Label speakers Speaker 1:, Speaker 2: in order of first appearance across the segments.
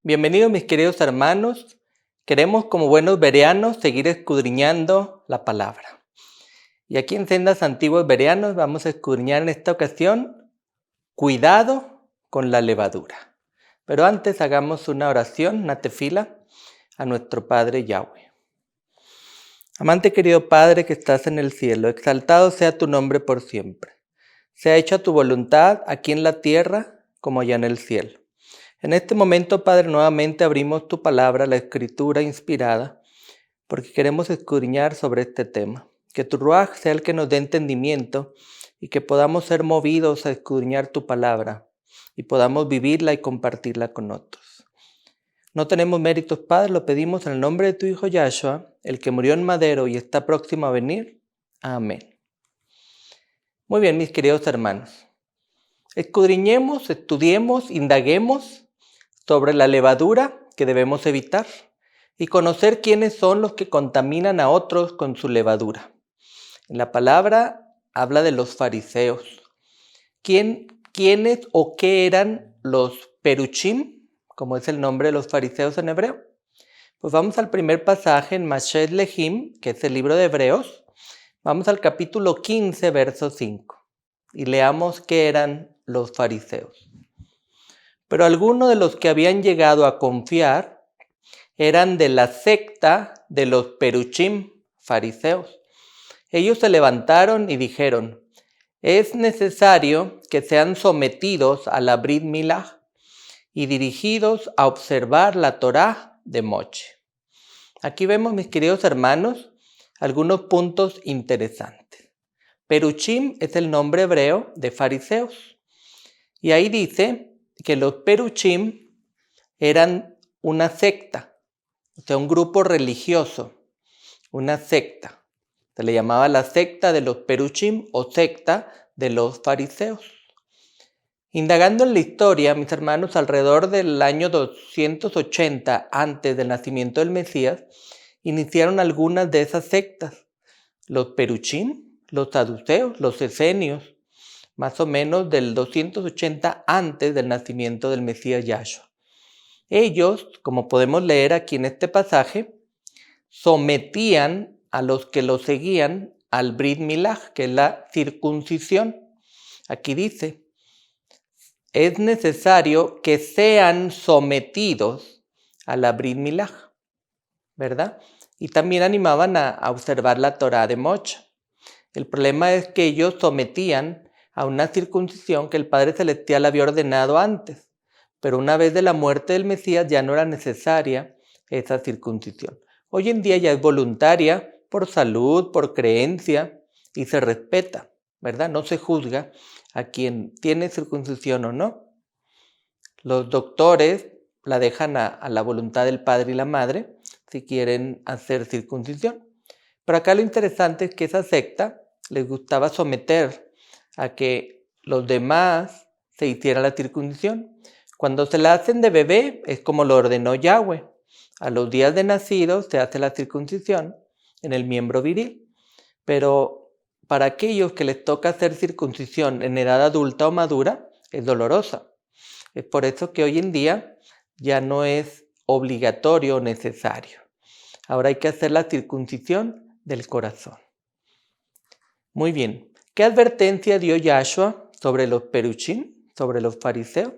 Speaker 1: Bienvenidos mis queridos hermanos. Queremos como buenos bereanos seguir escudriñando la palabra. Y aquí en Sendas Antiguos Bereanos vamos a escudriñar en esta ocasión cuidado con la levadura. Pero antes hagamos una oración, una tefila, a nuestro Padre Yahweh. Amante querido Padre que estás en el cielo, exaltado sea tu nombre por siempre. Sea hecha tu voluntad aquí en la tierra como allá en el cielo. En este momento, Padre, nuevamente abrimos tu palabra, la escritura inspirada, porque queremos escudriñar sobre este tema. Que tu Ruaj sea el que nos dé entendimiento y que podamos ser movidos a escudriñar tu palabra y podamos vivirla y compartirla con otros. No tenemos méritos, Padre, lo pedimos en el nombre de tu Hijo Yahshua, el que murió en madero y está próximo a venir. Amén. Muy bien, mis queridos hermanos. Escudriñemos, estudiemos, indaguemos sobre la levadura que debemos evitar y conocer quiénes son los que contaminan a otros con su levadura. En la palabra habla de los fariseos. ¿Quiénes o qué eran los peruchim, como es el nombre de los fariseos en hebreo? Pues vamos al primer pasaje en Mashed Lehim, que es el libro de Hebreos. Vamos al capítulo 15, verso 5, y leamos qué eran los fariseos. Pero algunos de los que habían llegado a confiar eran de la secta de los peruchim, fariseos. Ellos se levantaron y dijeron: es necesario que sean sometidos a la Brit Milah y dirigidos a observar la Torá de Moche. Aquí vemos, mis queridos hermanos, algunos puntos interesantes. Peruchim es el nombre hebreo de fariseos. Y ahí dice que los peruchim eran una secta, o sea, un grupo religioso, una secta. Se le llamaba la secta de los peruchim o secta de los fariseos. Indagando en la historia, mis hermanos, alrededor del año 280 antes del nacimiento del Mesías, iniciaron algunas de esas sectas. Los peruchim, los saduceos, los esenios, más o menos del 280 antes del nacimiento del Mesías Yahshua. Ellos, como podemos leer aquí en este pasaje, sometían a los que los seguían al Brit Milah, que es la circuncisión. Aquí dice: es necesario que sean sometidos a la Brit Milah, ¿verdad? Y también animaban a observar la Torá de Moche. El problema es que ellos sometían a una circuncisión que el Padre Celestial había ordenado antes, pero una vez de la muerte del Mesías ya no era necesaria esa circuncisión. Hoy en día ya es voluntaria por salud, por creencia, y se respeta, ¿verdad? No se juzga a quien tiene circuncisión o no. Los doctores la dejan a la voluntad del padre y la madre si quieren hacer circuncisión. Pero acá lo interesante es que esa secta les gustaba someter a que los demás se hicieran la circuncisión. Cuando se la hacen de bebé es como lo ordenó Yahweh. A los días de nacido se hace la circuncisión en el miembro viril. Pero para aquellos que les toca hacer circuncisión en edad adulta o madura, es dolorosa. Es por eso que hoy en día ya no es obligatorio o necesario. Ahora hay que hacer la circuncisión del corazón. Muy bien. ¿Qué advertencia dio Yahshua sobre los peruchim, sobre los fariseos?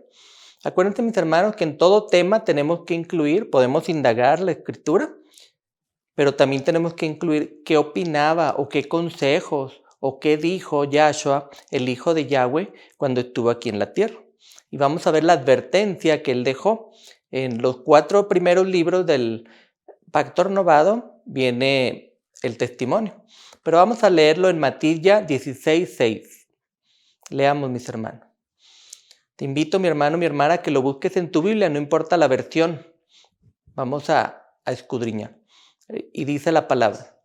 Speaker 1: Acuérdense, mis hermanos, que en todo tema tenemos que incluir, podemos indagar la escritura, pero también tenemos que incluir qué opinaba o qué consejos o qué dijo Yahshua, el Hijo de Yahweh, cuando estuvo aquí en la tierra. Y vamos a ver la advertencia que él dejó. En los 4 primeros libros del Pacto Renovado viene el testimonio. Pero vamos a leerlo en Matilla 16:6. Leamos, mis hermanos. Te invito, mi hermano, mi hermana, a que lo busques en tu Biblia, no importa la versión. Vamos a escudriñar. Y dice la palabra: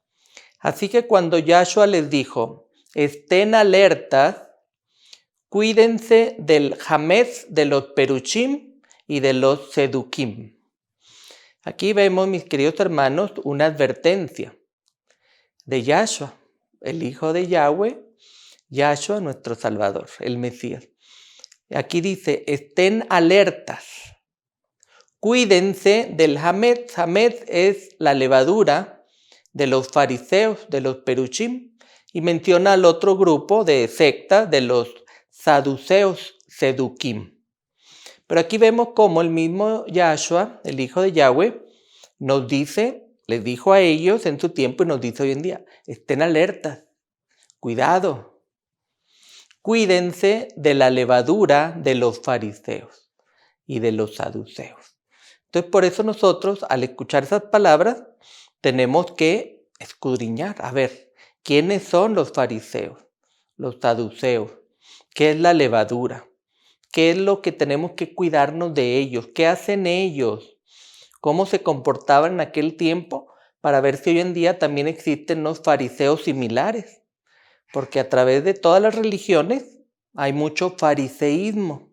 Speaker 1: así que cuando Yahshua les dijo: estén alertas, cuídense del jamez de los peruchim y de los sedukim. Aquí vemos, mis queridos hermanos, una advertencia de Yahshua, el Hijo de Yahweh, Yahshua, nuestro Salvador, el Mesías. Aquí dice: estén alertas, cuídense del hametz. Hametz es la levadura de los fariseos, de los peruchim, y menciona al otro grupo de secta de los saduceos, sedukim. Pero aquí vemos cómo el mismo Yahshua, el hijo de Yahweh, nos dice, les dijo a ellos en su tiempo y nos dice hoy en día, estén alertas, cuidado, cuídense de la levadura de los fariseos y de los saduceos. Entonces por eso nosotros al escuchar esas palabras tenemos que escudriñar, a ver, ¿quiénes son los fariseos, los saduceos? ¿Qué es la levadura? ¿Qué es lo que tenemos que cuidarnos de ellos? ¿Qué hacen ellos? ¿Cómo se comportaban en aquel tiempo? Para ver si hoy en día también existen unos fariseos similares. Porque a través de todas las religiones hay mucho fariseísmo.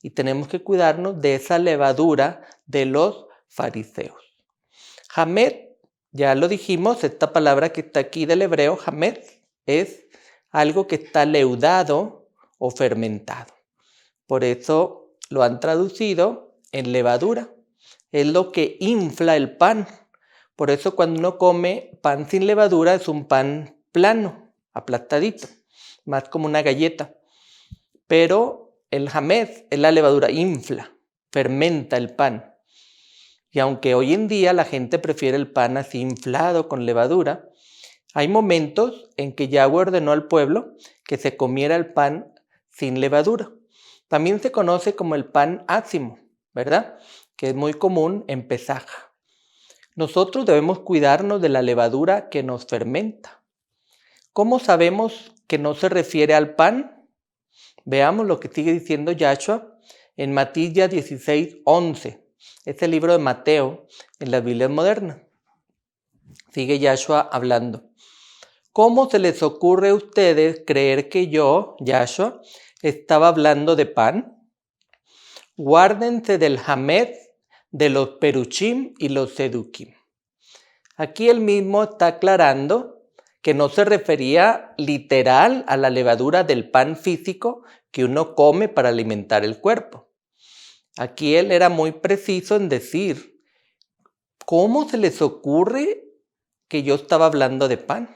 Speaker 1: Y tenemos que cuidarnos de esa levadura de los fariseos. Hametz, ya lo dijimos, esta palabra que está aquí del hebreo, hametz, es algo que está leudado o fermentado. Por eso lo han traducido en levadura. Es lo que infla el pan. Por eso cuando uno come pan sin levadura es un pan plano, aplastadito, más como una galleta. Pero el hametz es la levadura, infla, fermenta el pan. Y aunque hoy en día la gente prefiere el pan así inflado con levadura, hay momentos en que Yahweh ordenó al pueblo que se comiera el pan sin levadura. También se conoce como el pan ácimo, ¿verdad? Que es muy común en Pesaj. Nosotros debemos cuidarnos de la levadura que nos fermenta. ¿Cómo sabemos que no se refiere al pan? Veamos lo que sigue diciendo Yahshua en Matías 16:11. Es el libro de Mateo en las Biblias modernas. Sigue Yahshua hablando. ¿Cómo se les ocurre a ustedes creer que yo, Yahshua, estaba hablando de pan? Guárdense del hametz, de los peruchim y los sedukim. Aquí él mismo está aclarando que no se refería literal a la levadura del pan físico que uno come para alimentar el cuerpo. Aquí él era muy preciso en decir, ¿cómo se les ocurre que yo estaba hablando de pan?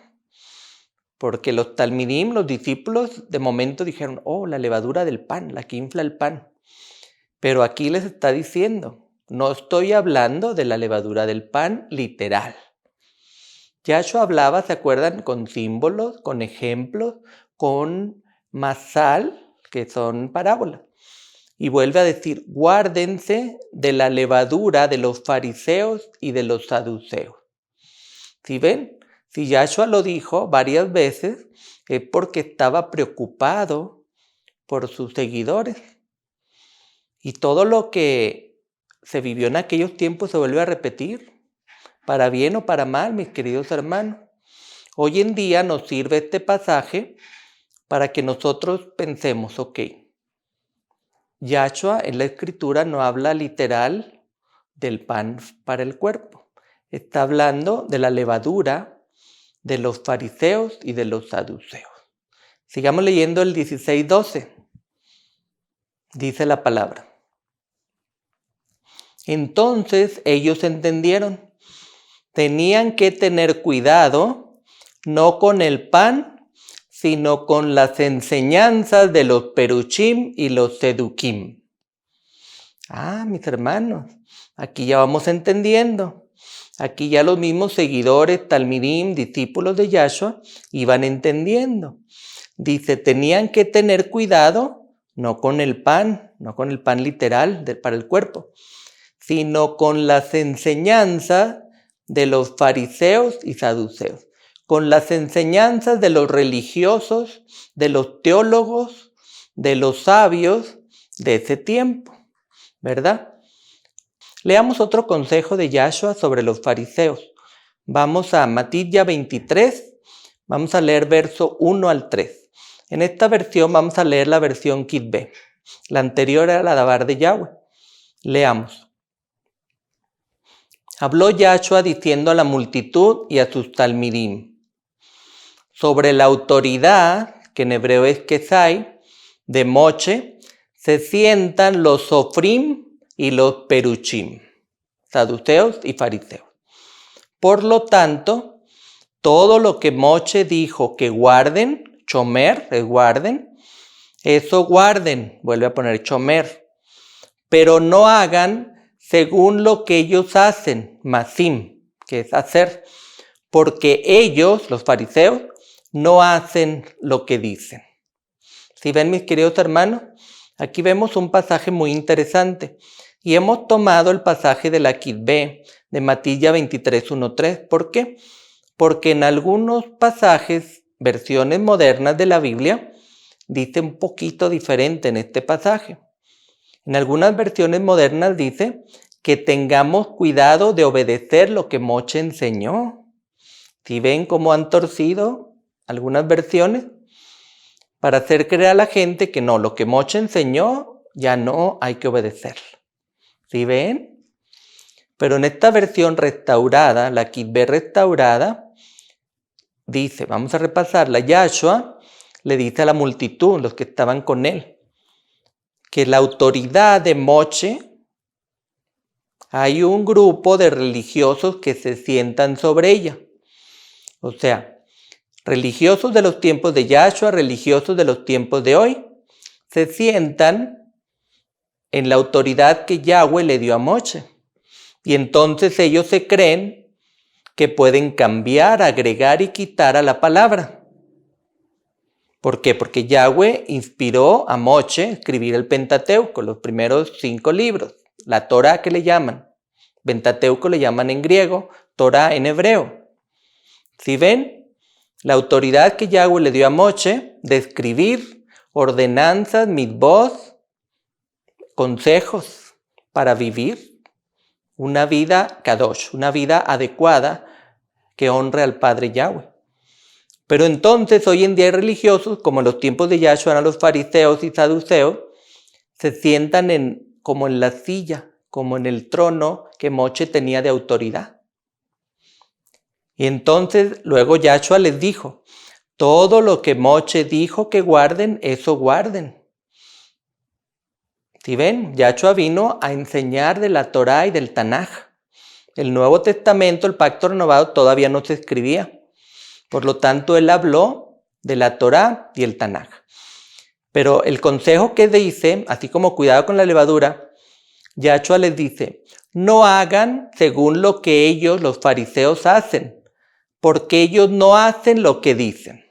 Speaker 1: Porque los talmidim, los discípulos, de momento dijeron, oh, la levadura del pan, la que infla el pan. Pero aquí les está diciendo, no estoy hablando de la levadura del pan literal. Yahshua hablaba, ¿se acuerdan? Con símbolos, con ejemplos, con masal, que son parábolas. Y vuelve a decir, guárdense de la levadura de los fariseos y de los saduceos. ¿Sí ven? Si Yahshua lo dijo varias veces, es porque estaba preocupado por sus seguidores. Y todo lo que se vivió en aquellos tiempos se vuelve a repetir, para bien o para mal, mis queridos hermanos. Hoy en día nos sirve este pasaje para que nosotros pensemos, ok, Yahshua en la escritura no habla literal del pan para el cuerpo. Está hablando de la levadura de los fariseos y de los saduceos. Sigamos leyendo el 16:12. Dice la palabra. Entonces ellos entendieron. Tenían que tener cuidado, no con el pan, sino con las enseñanzas de los peruchim y los sedukim. Mis hermanos, aquí ya vamos entendiendo. Aquí ya los mismos seguidores, talmidim, discípulos de Yahshua, iban entendiendo. Dice, tenían que tener cuidado, no con el pan literal para el cuerpo, sino con las enseñanzas de los fariseos y saduceos, con las enseñanzas de los religiosos, de los teólogos, de los sabios de ese tiempo, ¿verdad? Leamos otro consejo de Yahshua sobre los fariseos. Vamos a Matías 23, vamos a leer verso 1 al 3. En esta versión vamos a leer la versión Kitbe. La anterior era la Dabar de Yahweh. Leamos. Habló Yahshua diciendo a la multitud y a sus talmidim sobre la autoridad, que en hebreo es Kesai, de Moche, se sientan los sofrim y los peruchim, saduceos y fariseos. Por lo tanto, todo lo que Moshe dijo que guarden, chomer, es guarden, eso guarden, vuelve a poner chomer, pero no hagan según lo que ellos hacen, masim, que es hacer, porque ellos, los fariseos, no hacen lo que dicen. Si ven, mis queridos hermanos, aquí vemos un pasaje muy interesante y hemos tomado el pasaje de la Kitbe de Matilla 23:1-3. ¿Por qué? Porque en algunos pasajes, versiones modernas de la Biblia, dice un poquito diferente en este pasaje. En algunas versiones modernas dice que tengamos cuidado de obedecer lo que Moshe enseñó. Si ven cómo han torcido algunas versiones para hacer creer a la gente que no, lo que Moshe enseñó ya no hay que obedecerlo. ¿Sí ven? Pero en esta versión restaurada, la Kitbe restaurada, dice, vamos a repasarla, Yahshua le dice a la multitud, los que estaban con él, que la autoridad de Moshe, hay un grupo de religiosos que se sientan sobre ella. O sea, religiosos de los tiempos de Yahshua, religiosos de los tiempos de hoy, se sientan en la autoridad que Yahweh le dio a Moshe. Y entonces ellos se creen que pueden cambiar, agregar y quitar a la palabra. ¿Por qué? Porque Yahweh inspiró a Moshe a escribir el Pentateuco, los primeros 5 libros, la Torah que le llaman. Pentateuco le llaman en griego, Torah en hebreo. ¿Sí ven? La autoridad que Yahweh le dio a Moshe de escribir ordenanzas, mitvot, consejos para vivir una vida kadosh, una vida adecuada que honre al Padre Yahweh. Pero entonces hoy en día hay religiosos, como en los tiempos de Yahshua eran los fariseos y saduceos, se sientan como en la silla, como en el trono que Moshe tenía de autoridad. Y entonces luego Yahshua les dijo, todo lo que Moshe dijo que guarden, eso guarden. ¿Sí ven? Yahshua vino a enseñar de la Torah y del Tanaj. El Nuevo Testamento, el Pacto Renovado, todavía no se escribía. Por lo tanto, él habló de la Torá y el Tanaj. Pero el consejo que dice, así como cuidado con la levadura, Yahshua les dice, no hagan según lo que ellos, los fariseos, hacen, porque ellos no hacen lo que dicen.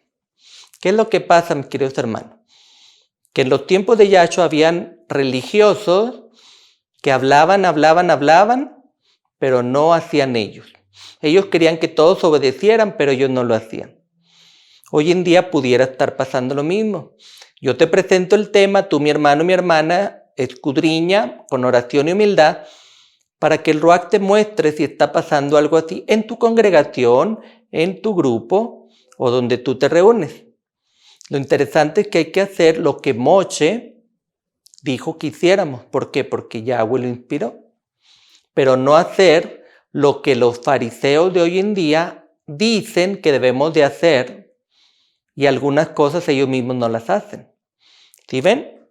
Speaker 1: ¿Qué es lo que pasa, mis queridos hermanos? Que en los tiempos de Yahshua habían religiosos que hablaban, pero no hacían ellos. Ellos querían que todos obedecieran, pero ellos no lo hacían. Hoy en día pudiera estar pasando lo mismo. Yo te presento el tema, tú, mi hermano, mi hermana, escudriña con oración y humildad para que el Ruach te muestre si está pasando algo así en tu congregación, en tu grupo o donde tú te reúnes. Lo interesante es que hay que hacer lo que Moshe dijo que hiciéramos. ¿Por qué? Porque Yahweh lo inspiró. Pero no hacer lo que los fariseos de hoy en día dicen que debemos de hacer y algunas cosas ellos mismos no las hacen. ¿Sí ven?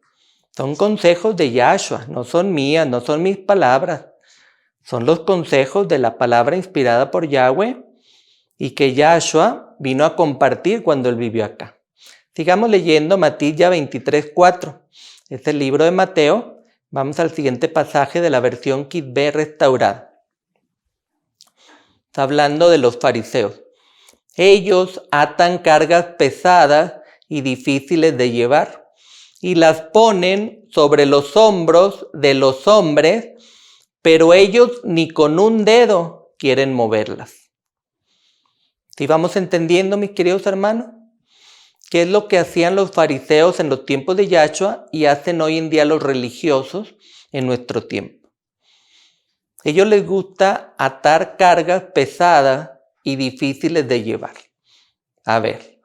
Speaker 1: Son consejos de Yahshua, no son mías, no son mis palabras. Son los consejos de la palabra inspirada por Yahweh y que Yahshua vino a compartir cuando él vivió acá. Sigamos leyendo Matilla 23:4. Es el libro de Mateo. Vamos al siguiente pasaje de la versión Kitbe restaurada. Está hablando de los fariseos. Ellos atan cargas pesadas y difíciles de llevar y las ponen sobre los hombros de los hombres, pero ellos ni con un dedo quieren moverlas. ¿Sí vamos entendiendo, mis queridos hermanos? ¿Qué es lo que hacían los fariseos en los tiempos de Yahshua y hacen hoy en día los religiosos en nuestro tiempo? A ellos les gusta atar cargas pesadas y difíciles de llevar. A ver,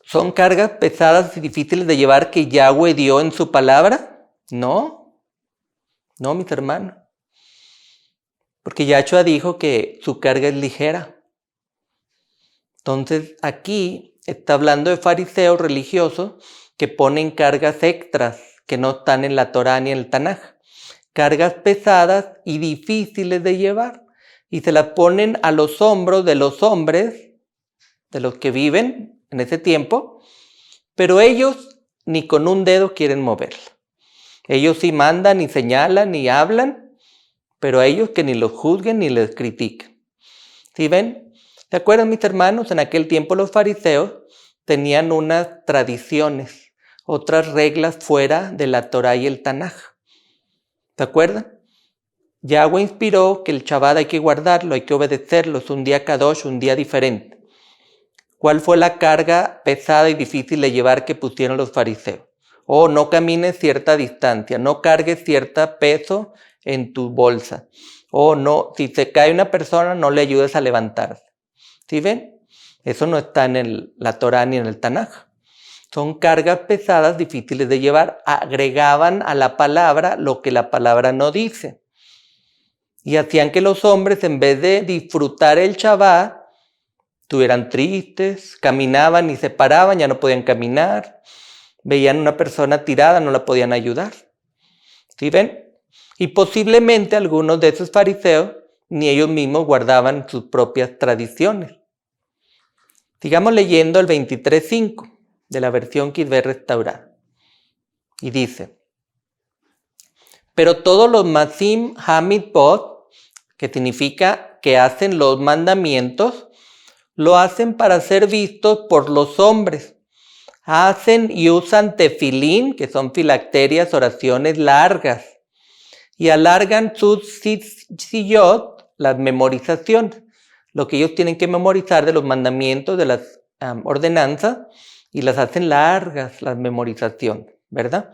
Speaker 1: ¿son cargas pesadas y difíciles de llevar que Yahweh dio en su palabra? No, mis hermanos. Porque Yahshua dijo que su carga es ligera. Entonces aquí está hablando de fariseos religiosos que ponen cargas extras que no están en la Torá ni en el Tanaj. cargas pesadas y difíciles de llevar, y se las ponen a los hombros de los hombres, de los que viven en ese tiempo, pero ellos ni con un dedo quieren moverla. Ellos sí mandan y señalan y hablan, pero a ellos que ni los juzguen ni les critiquen. ¿Sí ven? ¿Se acuerdan, mis hermanos? En aquel tiempo los fariseos tenían unas tradiciones, otras reglas fuera de la Torá y el Tanaj. ¿Se acuerdan? Yahweh inspiró que el Shabbat hay que guardarlo, hay que obedecerlo, es un día Kadosh, un día diferente. ¿Cuál fue la carga pesada y difícil de llevar que pusieron los fariseos? No camines cierta distancia, no cargues cierto peso en tu bolsa. No, si se cae una persona, no le ayudes a levantarse. ¿Sí ven? Eso no está en la Torá ni en el Tanaj. Son cargas pesadas, difíciles de llevar. Agregaban a la palabra lo que la palabra no dice. Y hacían que los hombres, en vez de disfrutar el Shabbat, estuvieran tristes, caminaban y se paraban, ya no podían caminar. Veían una persona tirada, no la podían ayudar. ¿Sí ven? Y posiblemente algunos de esos fariseos ni ellos mismos guardaban sus propias tradiciones. Sigamos leyendo el 23.5 de la versión Kisvé restaurada. Y dice: pero todos los Masim HaMitzvot, que significa que hacen los mandamientos, lo hacen para ser vistos por los hombres. Hacen y usan tefilín, que son filacterias, oraciones largas, y alargan sus sillot, las memorizaciones, lo que ellos tienen que memorizar de los mandamientos, de las ordenanzas, y las hacen largas, las memorizaciones, ¿verdad?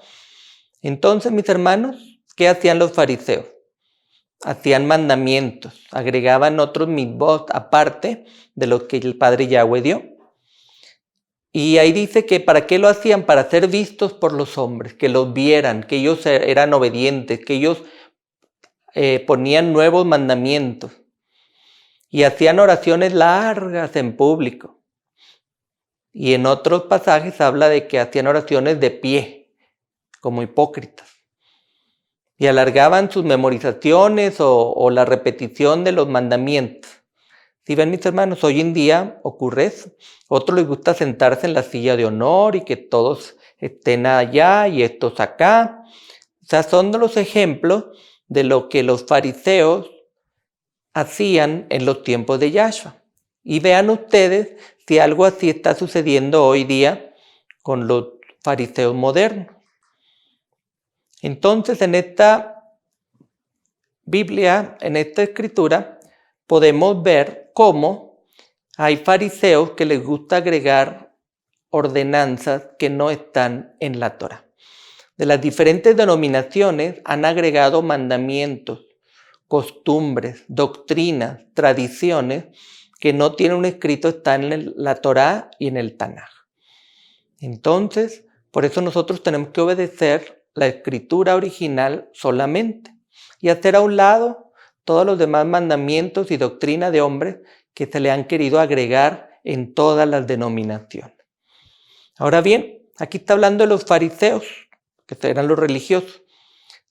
Speaker 1: Entonces, mis hermanos, ¿qué hacían los fariseos? Hacían mandamientos, agregaban otros mitzvot aparte de lo que el Padre Yahweh dio. Y ahí dice que ¿para qué lo hacían? Para ser vistos por los hombres, que los vieran, que ellos eran obedientes, que ellos ponían nuevos mandamientos. Y hacían oraciones largas en público. Y en otros pasajes habla de que hacían oraciones de pie, como hipócritas. Y alargaban sus memorizaciones o la repetición de los mandamientos. Si ven, mis hermanos, hoy en día ocurre eso. A otros les gusta sentarse en la silla de honor y que todos estén allá y estos acá. O sea, son los ejemplos de lo que los fariseos hacían en los tiempos de Yahshua. Y vean ustedes si algo así está sucediendo hoy día con los fariseos modernos. Entonces, en esta Biblia, en esta escritura, podemos ver cómo hay fariseos que les gusta agregar ordenanzas que no están en la Torá. De las diferentes denominaciones han agregado mandamientos, costumbres, doctrinas, tradiciones que no tienen un escrito, están en la Torá y en el Tanaj. Entonces, por eso nosotros tenemos que obedecer la escritura original solamente y hacer a un lado todos los demás mandamientos y doctrina de hombres que se le han querido agregar en todas las denominaciones. Ahora bien, aquí está hablando de los fariseos, que eran los religiosos.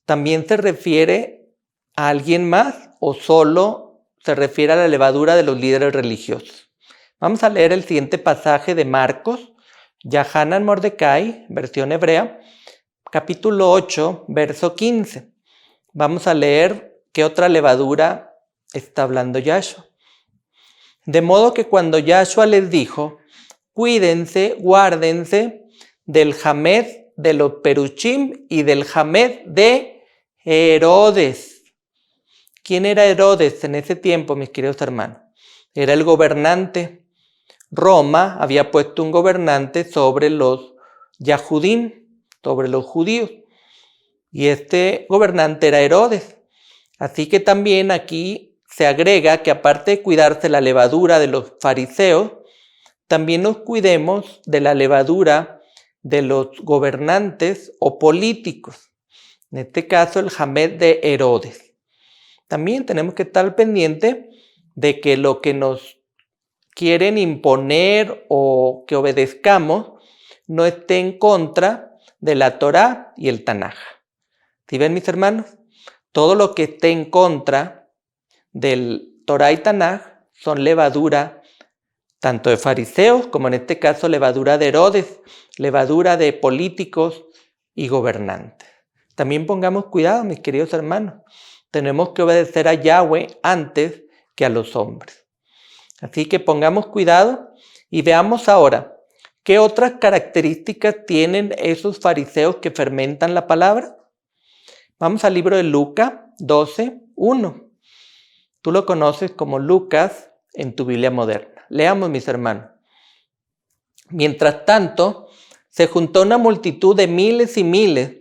Speaker 1: ¿También se refiere a alguien más o solo se refiere a la levadura de los líderes religiosos? Vamos a leer el siguiente pasaje de Marcos, Yahanan Mordecai, versión hebrea, capítulo 8, verso 15. Vamos a leer qué otra levadura está hablando Yahshua. De modo que cuando Yahshua les dijo: cuídense, guárdense del Hamed de los Peruchim y del Hamed de Herodes. ¿Quién era Herodes en ese tiempo, mis queridos hermanos? Era el gobernante. Roma había puesto un gobernante sobre los Yahudim, sobre los judíos. Y este gobernante era Herodes. Así que también aquí se agrega que aparte de cuidarse la levadura de los fariseos, también nos cuidemos de la levadura de los gobernantes o políticos. En este caso, el Hamed de Herodes. También tenemos que estar pendientes de que lo que nos quieren imponer o que obedezcamos no esté en contra de la Torá y el Tanaj. ¿Sí ven, mis hermanos? todo lo que esté en contra del Torah y Tanaj son levadura tanto de fariseos como en este caso levadura de Herodes, levadura de políticos y gobernantes. También pongamos cuidado, mis queridos hermanos. Tenemos que obedecer a Yahweh antes que a los hombres. Así que pongamos cuidado y veamos ahora qué otras características tienen esos fariseos que fermentan la palabra. Vamos al libro de Lucas 12:1. Tú lo conoces como Lucas en tu Biblia moderna. Leamos, mis hermanos. Mientras tanto, se juntó una multitud de miles y miles.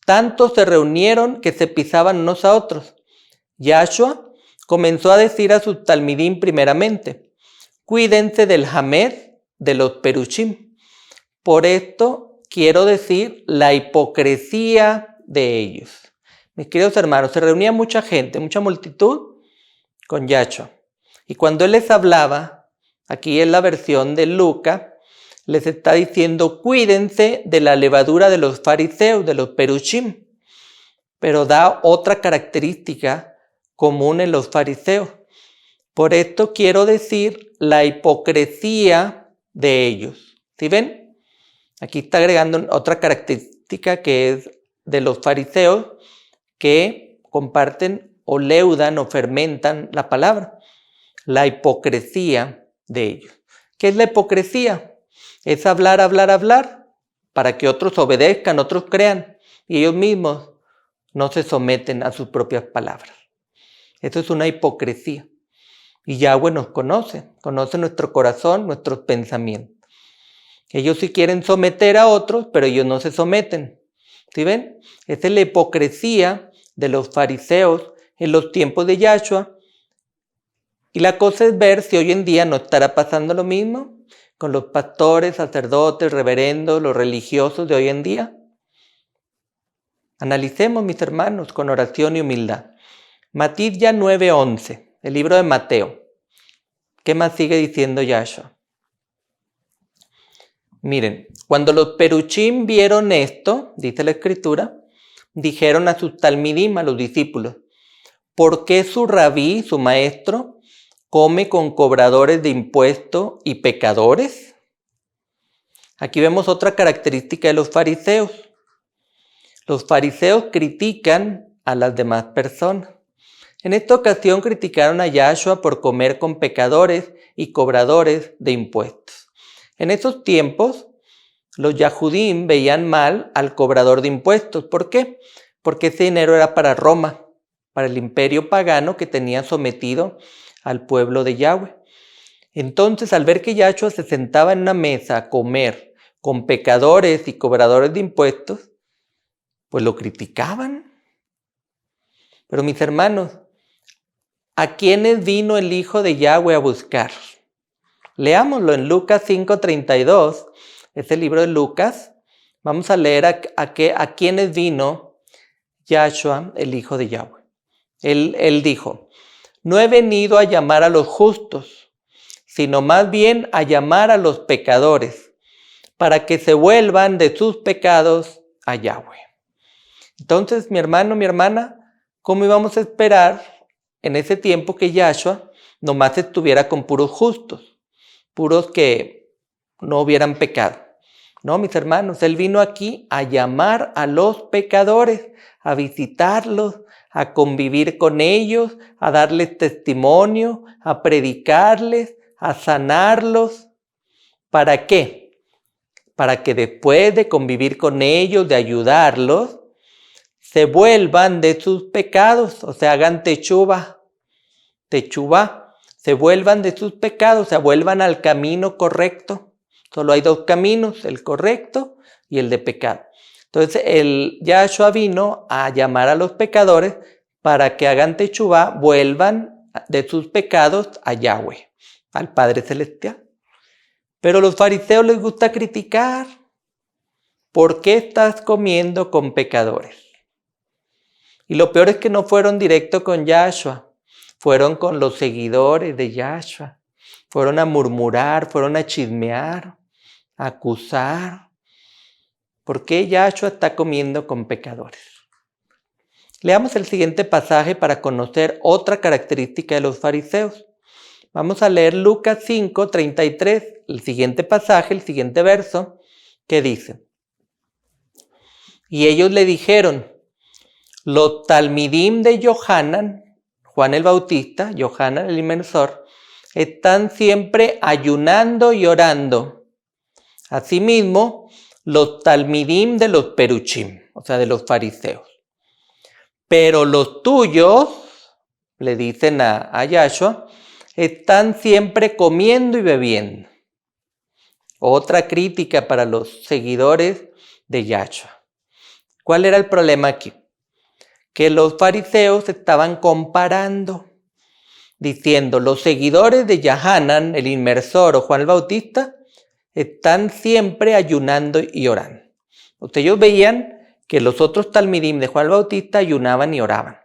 Speaker 1: Tantos se reunieron que se pisaban unos a otros. Yahshua comenzó a decir a sus talmidim primeramente: cuídense del hamed de los perushim. Por esto quiero decir la hipocresía de ellos. Mis queridos hermanos, se reunía mucha gente, mucha multitud con Yahshua. Y cuando él les hablaba, aquí en la versión de Lucas, les está diciendo: cuídense de la levadura de los fariseos, de los perushim. Pero da otra característica común en los fariseos. Por esto quiero decir la hipocresía de ellos. ¿Sí ven? Aquí está agregando otra característica que es de los fariseos que comparten o leudan o fermentan la palabra. La hipocresía de ellos. ¿Qué es la hipocresía? Es hablar, hablar, hablar para que otros obedezcan, otros crean y ellos mismos no se someten a sus propias palabras. Eso es una hipocresía. Y Yahweh nos conoce nuestro corazón, nuestros pensamientos. Ellos sí quieren someter a otros, pero ellos no se someten. ¿Sí ven? Esa es la hipocresía de los fariseos en los tiempos de Yahshua. Y la cosa es ver si hoy en día no estará pasando lo mismo con los pastores, sacerdotes, reverendos, los religiosos de hoy en día. Analicemos, mis hermanos, con oración y humildad. Matidya 9:11, el libro de Mateo. ¿Qué más sigue diciendo Yahshua? Miren, cuando los perushim vieron esto, dice la escritura, dijeron a sus talmidim, a los discípulos: ¿por qué su rabí, su maestro, come con cobradores de impuestos y pecadores? Aquí vemos otra característica de los fariseos. Los fariseos critican a las demás personas. En esta ocasión criticaron a Yahshua por comer con pecadores y cobradores de impuestos. En esos tiempos, los Yahudim veían mal al cobrador de impuestos. ¿Por qué? Porque ese dinero era para Roma, para el imperio pagano que tenía sometido al pueblo de Yahweh. Entonces, al ver que Yahshua se sentaba en una mesa a comer con pecadores y cobradores de impuestos, pues lo criticaban. Pero mis hermanos, ¿a quiénes vino el Hijo de Yahweh a buscar? Leámoslo en Lucas 5:32, es el libro de Lucas. Vamos a leer a quiénes vino Yahshua, el Hijo de Yahweh. Él dijo: no he venido a llamar a los justos, sino más bien a llamar a los pecadores, para que se vuelvan de sus pecados a Yahweh. Entonces, mi hermano, mi hermana, ¿cómo íbamos a esperar en ese tiempo que Yahshua nomás estuviera con puros justos, puros que no hubieran pecado? No, mis hermanos, Él vino aquí a llamar a los pecadores, a visitarlos, a convivir con ellos, a darles testimonio, a predicarles, a sanarlos. ¿Para qué? Para que después de convivir con ellos, de ayudarlos, se vuelvan de sus pecados, o sea, hagan techubá, se vuelvan de sus pecados, se vuelvan al camino correcto. Solo hay dos caminos, el correcto y el de pecado. Entonces, el Yahshua vino a llamar a los pecadores para que hagan techubá, vuelvan de sus pecados a Yahweh, al Padre Celestial. Pero a los fariseos les gusta criticar. ¿Por qué estás comiendo con pecadores? Y lo peor es que no fueron directo con Yahshua, fueron con los seguidores de Yahshua. Fueron a murmurar, fueron a chismear, a acusar. ¿Por qué Yahshua está comiendo con pecadores? Leamos el siguiente pasaje para conocer otra característica de los fariseos. Vamos a leer Lucas 5:33, el siguiente pasaje, el siguiente verso, que dice: y ellos le dijeron, los talmidim de Yohanan, Juan el Bautista, Yohanan el inmersor, están siempre ayunando y orando. Asimismo, los talmidim de los peruchim, o sea, de los fariseos. Pero los tuyos, le dicen a Yahshua, están siempre comiendo y bebiendo. Otra crítica para los seguidores de Yahshua. ¿Cuál era el problema aquí? Que los fariseos estaban comparando, diciendo, los seguidores de Yohanan, el inmersor o Juan el Bautista, están siempre ayunando y orando. Entonces ellos veían que los otros talmidim de Juan el Bautista ayunaban y oraban.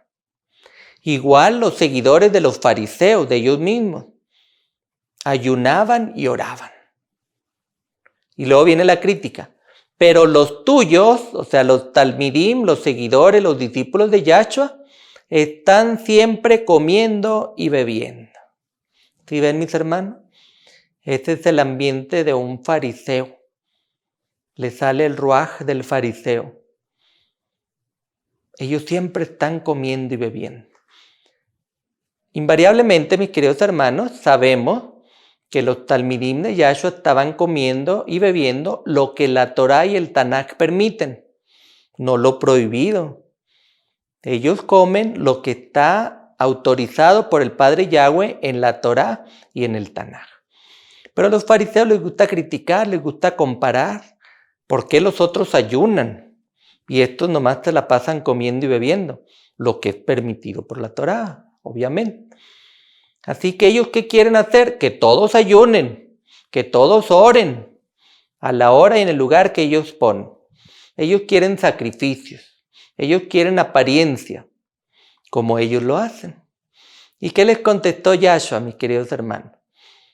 Speaker 1: Igual los seguidores de los fariseos, de ellos mismos, ayunaban y oraban. Y luego viene la crítica. Pero los tuyos, o sea, los talmidim, los seguidores, los discípulos de Yahshua, están siempre comiendo y bebiendo. ¿Sí ven, mis hermanos? Este es el ambiente de un fariseo. Le sale el ruaj del fariseo. Ellos siempre están comiendo y bebiendo. Invariablemente, mis queridos hermanos, sabemos que los talmidim de Yahshua estaban comiendo y bebiendo lo que la Torá y el Tanaj permiten, no lo prohibido. Ellos comen lo que está autorizado por el Padre Yahweh en la Torá y en el Tanaj. Pero a los fariseos les gusta criticar, les gusta comparar. ¿Por qué los otros ayunan? Y estos nomás se la pasan comiendo y bebiendo, lo que es permitido por la Torá, obviamente. Así que ellos, ¿qué quieren hacer? Que todos ayunen, que todos oren a la hora y en el lugar que ellos ponen. Ellos quieren sacrificios, ellos quieren apariencia, como ellos lo hacen. ¿Y qué les contestó Yahshua, mis queridos hermanos?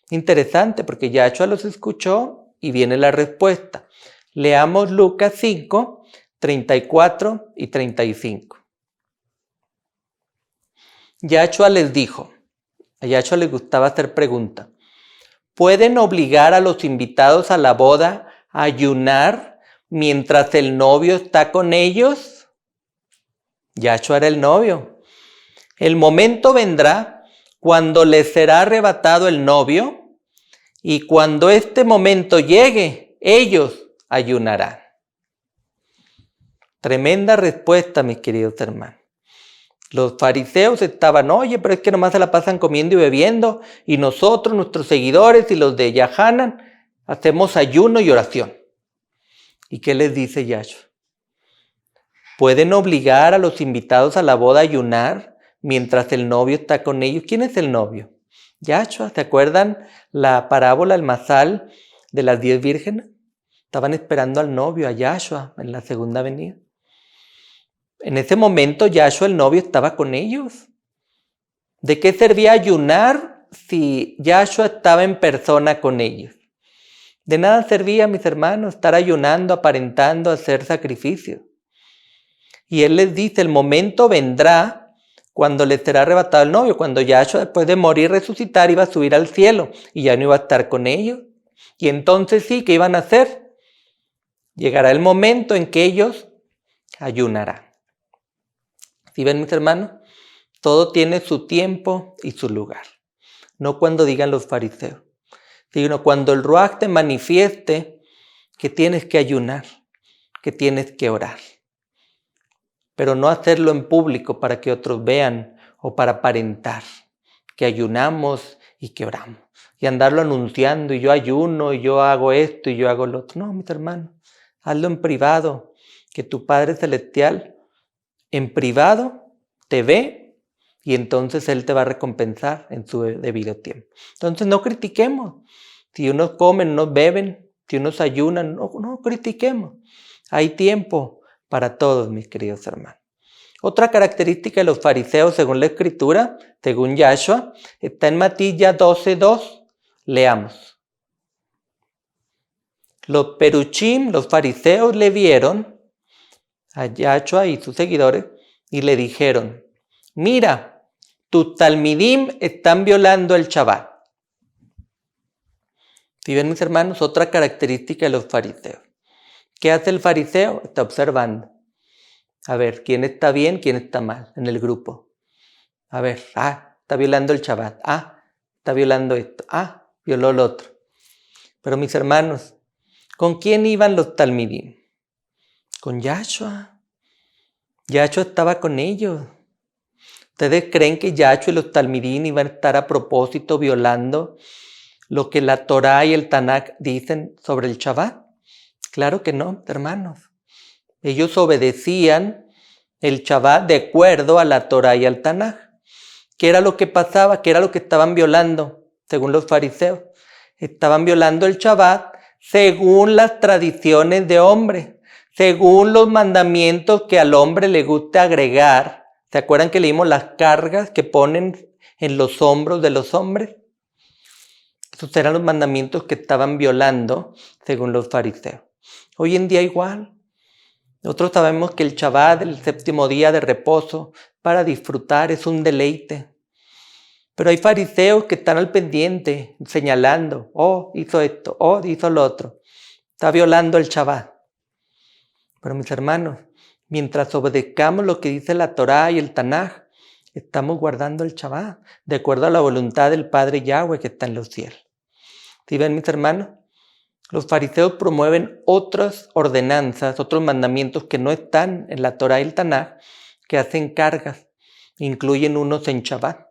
Speaker 1: Interesante, porque Yahshua los escuchó y viene la respuesta. Leamos Lucas 5, 34 y 35. Yahshua les dijo, a Yahshua les gustaba hacer preguntas. ¿Pueden obligar a los invitados a la boda a ayunar mientras el novio está con ellos? Yahshua era el novio. El momento vendrá cuando les será arrebatado el novio, y cuando este momento llegue, ellos ayunarán. Tremenda respuesta, mis queridos hermanos. Los fariseos estaban, oye, pero es que nomás se la pasan comiendo y bebiendo, y nosotros, nuestros seguidores y los de Yohanan, hacemos ayuno y oración. ¿Y qué les dice Yahshua? ¿Pueden obligar a los invitados a la boda a ayunar mientras el novio está con ellos? ¿Quién es el novio? Yahshua. ¿Se acuerdan la parábola, el masal de las 10 vírgenes? Estaban esperando al novio, a Yahshua, en la segunda venida. En ese momento Yahshua, el novio, estaba con ellos. ¿De qué servía ayunar si Yahshua estaba en persona con ellos? De nada servía, mis hermanos, estar ayunando, aparentando, hacer sacrificios. Y él les dice, el momento vendrá cuando les será arrebatado el novio, cuando Yahshua, después de morir, resucitar, iba a subir al cielo y ya no iba a estar con ellos. Y entonces sí, ¿qué iban a hacer? Llegará el momento en que ellos ayunarán. ¿Sí ven, mis hermanos? Todo tiene su tiempo y su lugar. No cuando digan los fariseos, sino cuando el ruaj te manifieste que tienes que ayunar, que tienes que orar. Pero no hacerlo en público para que otros vean o para aparentar que ayunamos y que oramos. Y andarlo anunciando, y yo ayuno, y yo hago esto, y yo hago lo otro. No, mis hermanos, hazlo en privado, que tu Padre Celestial en privado te ve y entonces Él te va a recompensar en su debido tiempo. Entonces no critiquemos. Si unos comen, unos beben, si unos ayunan, no critiquemos. Hay tiempo para todos, mis queridos hermanos. Otra característica de los fariseos, según la Escritura, según Yahshua, está en Matías 12:2. Leamos. Los peruchim, los fariseos, le vieron a Yahshua y sus seguidores y le dijeron, mira, tus talmidim están violando el Shabbat. Si ven, mis hermanos, otra característica de los fariseos. ¿Qué hace el fariseo? Está observando. A ver, ¿quién está bien, quién está mal en el grupo? A ver, está violando el Shabbat. Está violando esto. Violó lo otro. Pero mis hermanos, ¿con quién iban los talmidim? Con Yahshua. Yahshua estaba con ellos. ¿Ustedes creen que Yahshua y los talmidim iban a estar a propósito violando lo que la Torá y el Tanaj dicen sobre el Shabbat? Claro que no, hermanos. Ellos obedecían el Shabbat de acuerdo a la Torá y al Tanaj. ¿Qué era lo que pasaba? ¿Qué era lo que estaban violando? Según los fariseos. Estaban violando el Shabbat según las tradiciones de hombre, según los mandamientos que al hombre le gusta agregar. ¿Se acuerdan que leímos las cargas que ponen en los hombros de los hombres? Esos eran los mandamientos que estaban violando según los fariseos. Hoy en día igual. Nosotros sabemos que el Shabbat, el séptimo día de reposo, para disfrutar es un deleite. Pero hay fariseos que están al pendiente, señalando, hizo esto, hizo lo otro. Está violando el Shabbat. Pero mis hermanos, mientras obedezcamos lo que dice la Torá y el Tanaj, estamos guardando el Shabbat, de acuerdo a la voluntad del Padre Yahweh que está en los cielos. ¿Sí ven, mis hermanos? Los fariseos promueven otras ordenanzas, otros mandamientos que no están en la Torá y el Tanaj, que hacen cargas, incluyen unos en Shabbat.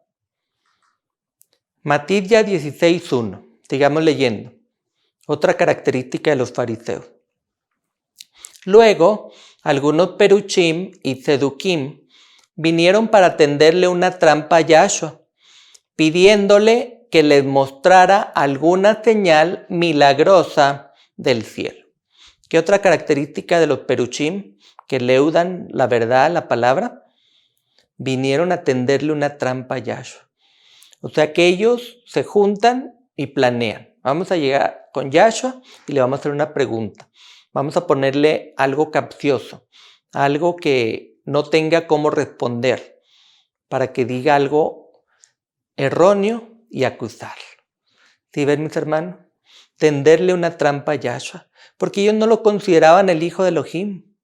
Speaker 1: Matidya 16:1. Sigamos leyendo. Otra característica de los fariseos. Luego, algunos peruchim y seduquim vinieron para tenderle una trampa a Yahshua, pidiéndole que les mostrara alguna señal milagrosa del cielo. ¿Qué otra característica de los peruchim que leudan la verdad, la palabra? Vinieron a tenderle una trampa a Yahshua. O sea que ellos se juntan y planean. Vamos a llegar con Yahshua y le vamos a hacer una pregunta. Vamos a ponerle algo capcioso, algo que no tenga cómo responder, para que diga algo erróneo y acusarlo. ¿Sí ven, mis hermanos? Tenderle una trampa a Yahshua, porque ellos no lo consideraban el hijo de Elohim.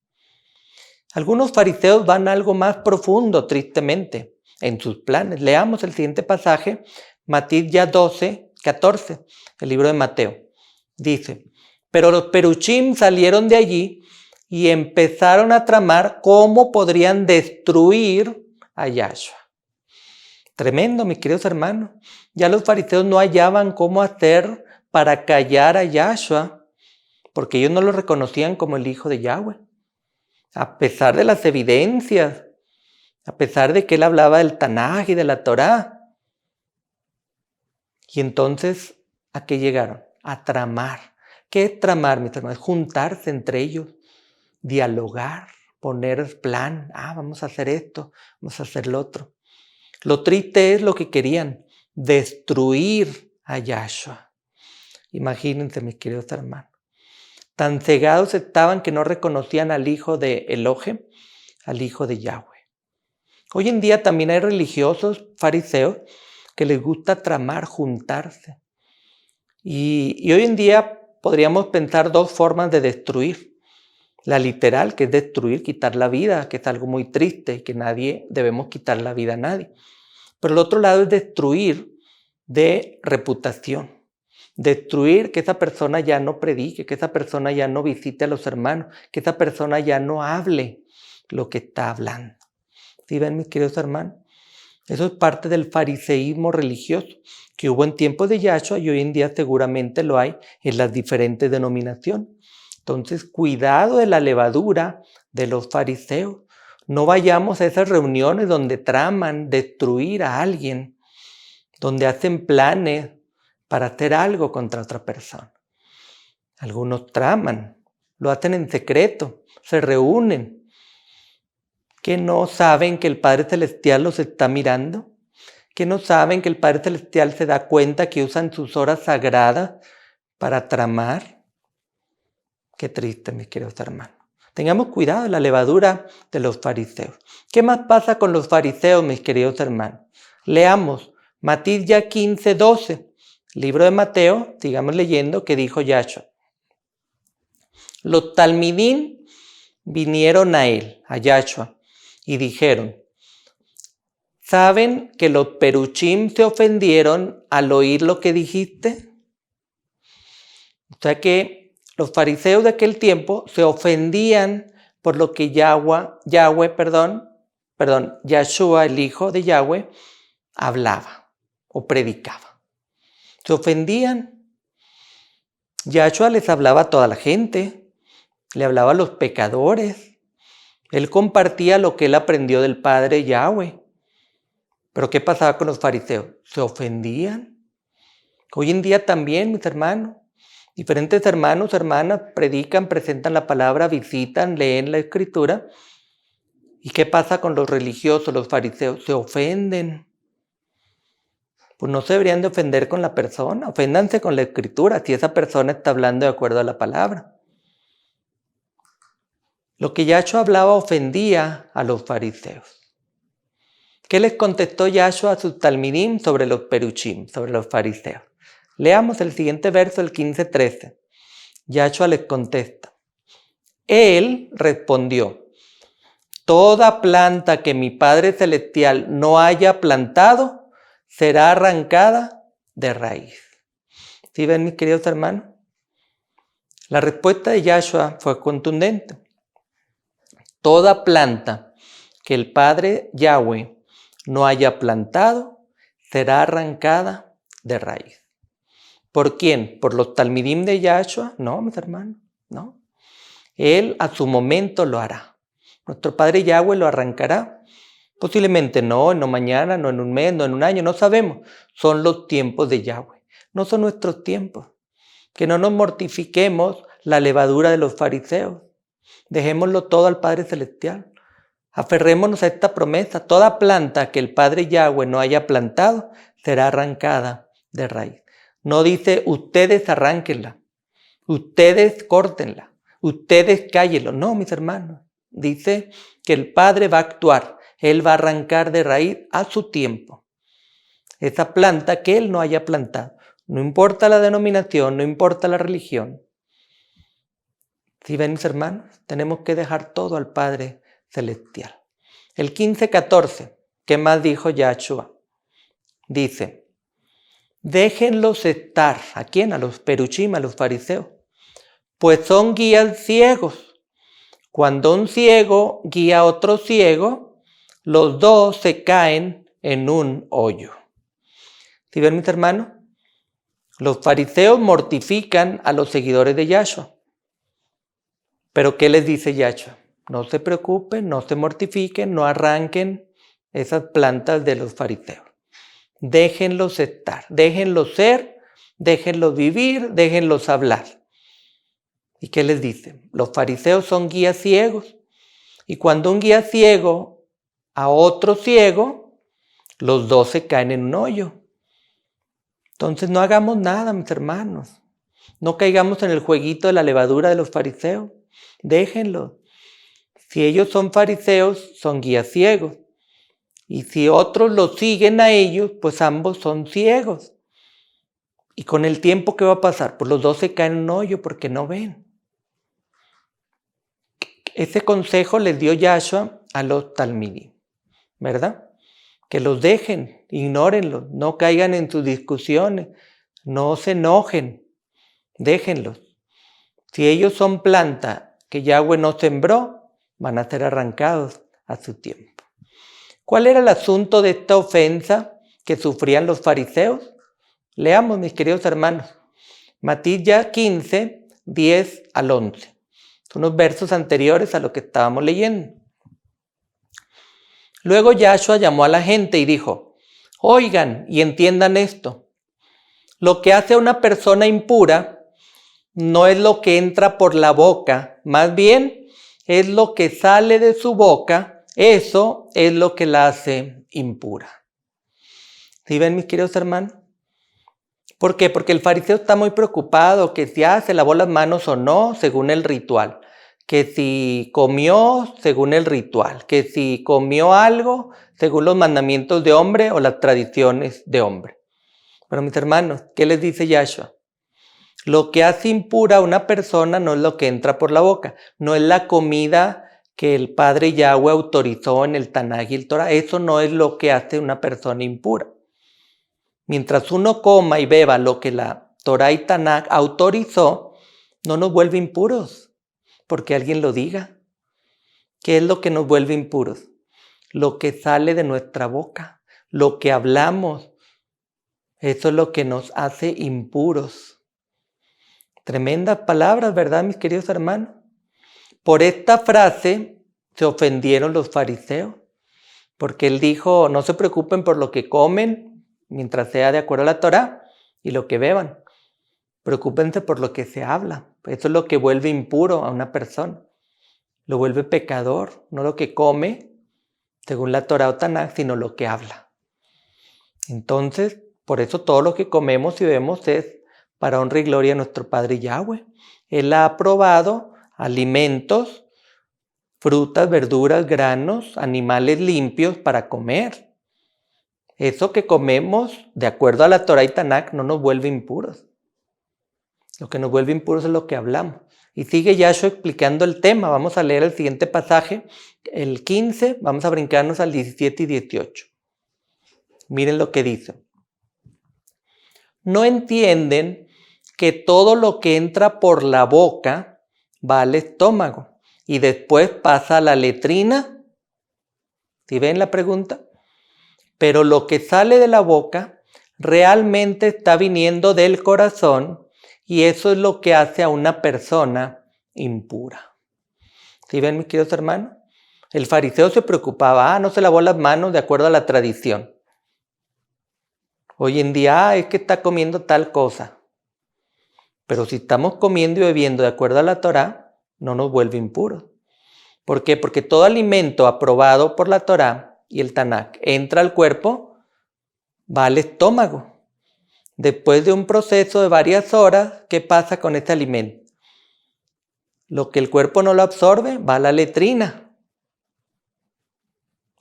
Speaker 1: Algunos fariseos van a algo más profundo, tristemente, en sus planes. Leamos el siguiente pasaje, Matidya 12:14, el libro de Mateo. Dice, pero los peruchim salieron de allí y empezaron a tramar cómo podrían destruir a Yahshua. Tremendo, mis queridos hermanos. Ya los fariseos no hallaban cómo hacer para callar a Yahshua, porque ellos no lo reconocían como el hijo de Yahweh. A pesar de las evidencias, a pesar de que él hablaba del Tanaj y de la Torá. Y entonces, ¿a qué llegaron? A tramar. ¿Qué es tramar, mis hermanos? Juntarse entre ellos, dialogar, poner plan. Vamos a hacer esto, vamos a hacer lo otro. Lo triste es lo que querían, destruir a Yahshua. Imagínense, mis queridos hermanos. Tan cegados estaban que no reconocían al hijo de Elohim, al hijo de Yahweh. Hoy en día también hay religiosos fariseos que les gusta tramar, juntarse. Y hoy en día podríamos pensar dos formas de destruir. La literal, que es destruir, quitar la vida, que es algo muy triste y que nadie debemos quitar la vida a nadie. Pero el otro lado es destruir de reputación. Destruir que esa persona ya no predique, que esa persona ya no visite a los hermanos, que esa persona ya no hable lo que está hablando. ¿Sí ven, mis queridos hermanos? Eso es parte del fariseísmo religioso que hubo en tiempos de Yahshua y hoy en día seguramente lo hay en las diferentes denominaciones. Entonces, cuidado de la levadura de los fariseos. No vayamos a esas reuniones donde traman destruir a alguien, donde hacen planes para hacer algo contra otra persona. Algunos traman, lo hacen en secreto, se reúnen. ¿Que no saben que el Padre Celestial los está mirando? ¿Que no saben que el Padre Celestial se da cuenta que usan sus horas sagradas para tramar? Qué triste, mis queridos hermanos. Tengamos cuidado de la levadura de los fariseos. ¿Qué más pasa con los fariseos, mis queridos hermanos? Leamos Mateo 15:12, libro de Mateo, sigamos leyendo, que dijo Yahshua. Los talmidín vinieron a él, a Yahshua, y dijeron, ¿saben que los peruchim se ofendieron al oír lo que dijiste? O sea que los fariseos de aquel tiempo se ofendían por lo que Yahshua, el hijo de Yahweh, hablaba o predicaba. Se ofendían. Yahshua les hablaba a toda la gente, le hablaba a los pecadores. Él compartía lo que él aprendió del Padre Yahweh. Pero ¿qué pasaba con los fariseos? Se ofendían. Hoy en día también, mis hermanos, diferentes hermanos, hermanas, predican, presentan la palabra, visitan, leen la escritura. ¿Y qué pasa con los religiosos, los fariseos? Se ofenden. Pues no se deberían de ofender con la persona, oféndanse con la escritura, si esa persona está hablando de acuerdo a la palabra. Lo que Yahshua hablaba ofendía a los fariseos. ¿Qué les contestó Yahshua a sus talmidim sobre los peruchim, sobre los fariseos? Leamos el siguiente verso, el 15:13. Yahshua les contesta. Él respondió, toda planta que mi Padre Celestial no haya plantado será arrancada de raíz. ¿Sí ven, mis queridos hermanos? La respuesta de Yahshua fue contundente. Toda planta que el Padre Yahweh no haya plantado será arrancada de raíz. ¿Por quién? ¿Por los talmidim de Yahshua? No, mis hermanos, no. Él a su momento lo hará. Nuestro Padre Yahweh lo arrancará. Posiblemente no mañana, no en un mes, no en un año, no sabemos. Son los tiempos de Yahweh, no son nuestros tiempos. Que no nos mortifiquemos la levadura de los fariseos. Dejémoslo todo al Padre Celestial. Aferrémonos a esta promesa. Toda planta que el Padre Yahweh no haya plantado será arrancada de raíz. No dice ustedes arránquenla, ustedes córtenla, ustedes cállenlo. No, mis hermanos. Dice que el Padre va a actuar. Él va a arrancar de raíz a su tiempo esa planta que Él no haya plantado. No importa la denominación, no importa la religión. ¿Sí ven, mis hermanos? Tenemos que dejar todo al Padre Celestial. El 15:14, ¿qué más dijo Yahshua? Dice, déjenlos estar. ¿A quién? A los peruchim, a los fariseos. Pues son guías ciegos. Cuando un ciego guía a otro ciego, los dos se caen en un hoyo. ¿Sí ven, mis hermanos? Los fariseos mortifican a los seguidores de Yahshua. Pero ¿qué les dice Yahshua? No se preocupen, no se mortifiquen, no arranquen esas plantas de los fariseos. Déjenlos estar, déjenlos ser, déjenlos vivir, déjenlos hablar. ¿Y qué les dice? Los fariseos son guías ciegos. Y cuando un guía ciego a otro ciego, los dos se caen en un hoyo. Entonces no hagamos nada, mis hermanos. No caigamos en el jueguito de la levadura de los fariseos. Déjenlos. Si ellos son fariseos, son guías ciegos. Y si otros los siguen a ellos, pues ambos son ciegos. Y con el tiempo, ¿qué va a pasar? Pues los dos se caen en un hoyo porque no ven. Ese consejo les dio Yahshua a los talmidim, ¿verdad? Que los dejen, ignórenlos, no caigan en sus discusiones, no se enojen, déjenlos. Si ellos son planta que Yahweh no sembró, van a ser arrancados a su tiempo. ¿Cuál era el asunto de esta ofensa que sufrían los fariseos? Leamos, mis queridos hermanos, Mateo 15, 10 al 11. Son unos versos anteriores a lo que estábamos leyendo. Luego Yahshua llamó a la gente y dijo, oigan y entiendan esto. Lo que hace a una persona impura no es lo que entra por la boca, más bien es lo que sale de su boca, eso es lo que la hace impura. ¿Sí ven, mis queridos hermanos? ¿Por qué? Porque el fariseo está muy preocupado que si se lavó las manos o no, según el ritual. que si comió según el ritual, que si comió algo según los mandamientos de hombre o las tradiciones de hombre. Pero mis hermanos, ¿qué les dice Yahshua? Lo que hace impura a una persona no es lo que entra por la boca, no es la comida que el Padre Yahweh autorizó en el Tanaj y el Torah. Eso no es lo que hace una persona impura. Mientras uno coma y beba lo que la Torah y Tanaj autorizó, no nos vuelve impuros, porque alguien lo diga. ¿Qué es lo que nos vuelve impuros? Lo que sale de nuestra boca, lo que hablamos. Eso es lo que nos hace impuros. Tremendas palabras, ¿verdad, mis queridos hermanos? Por esta frase se ofendieron los fariseos, porque él dijo, no se preocupen por lo que comen, mientras sea de acuerdo a la Torah, y lo que beban. Preocúpense por lo que se habla. Eso es lo que vuelve impuro a una persona. Lo vuelve pecador, no lo que come, según la Torah o Tanaj, sino lo que habla. Entonces, por eso todo lo que comemos y bebemos es para honra y gloria a nuestro Padre Yahweh. Él ha aprobado alimentos, frutas, verduras, granos, animales limpios para comer. Eso que comemos, de acuerdo a la Torah y Tanaj, no nos vuelve impuros. Lo que nos vuelve impuros es lo que hablamos. Y sigue Yahshua explicando el tema. Vamos a leer el siguiente pasaje, el 15, vamos a brincarnos al 17 y 18. Miren lo que dice. No entienden que todo lo que entra por la boca va al estómago y después pasa a la letrina. ¿Sí ven la pregunta? Pero lo que sale de la boca realmente está viniendo del corazón y eso es lo que hace a una persona impura. ¿Sí ven, mis queridos hermanos? El fariseo se preocupaba, no se lavó las manos de acuerdo a la tradición. Hoy en día, es que está comiendo tal cosa. Pero si estamos comiendo y bebiendo de acuerdo a la Torah, no nos vuelve impuros. ¿Por qué? Porque todo alimento aprobado por la Torah y el Tanaj entra al cuerpo, va al estómago. Después de un proceso de varias horas, ¿qué pasa con este alimento? Lo que el cuerpo no lo absorbe, va a la letrina.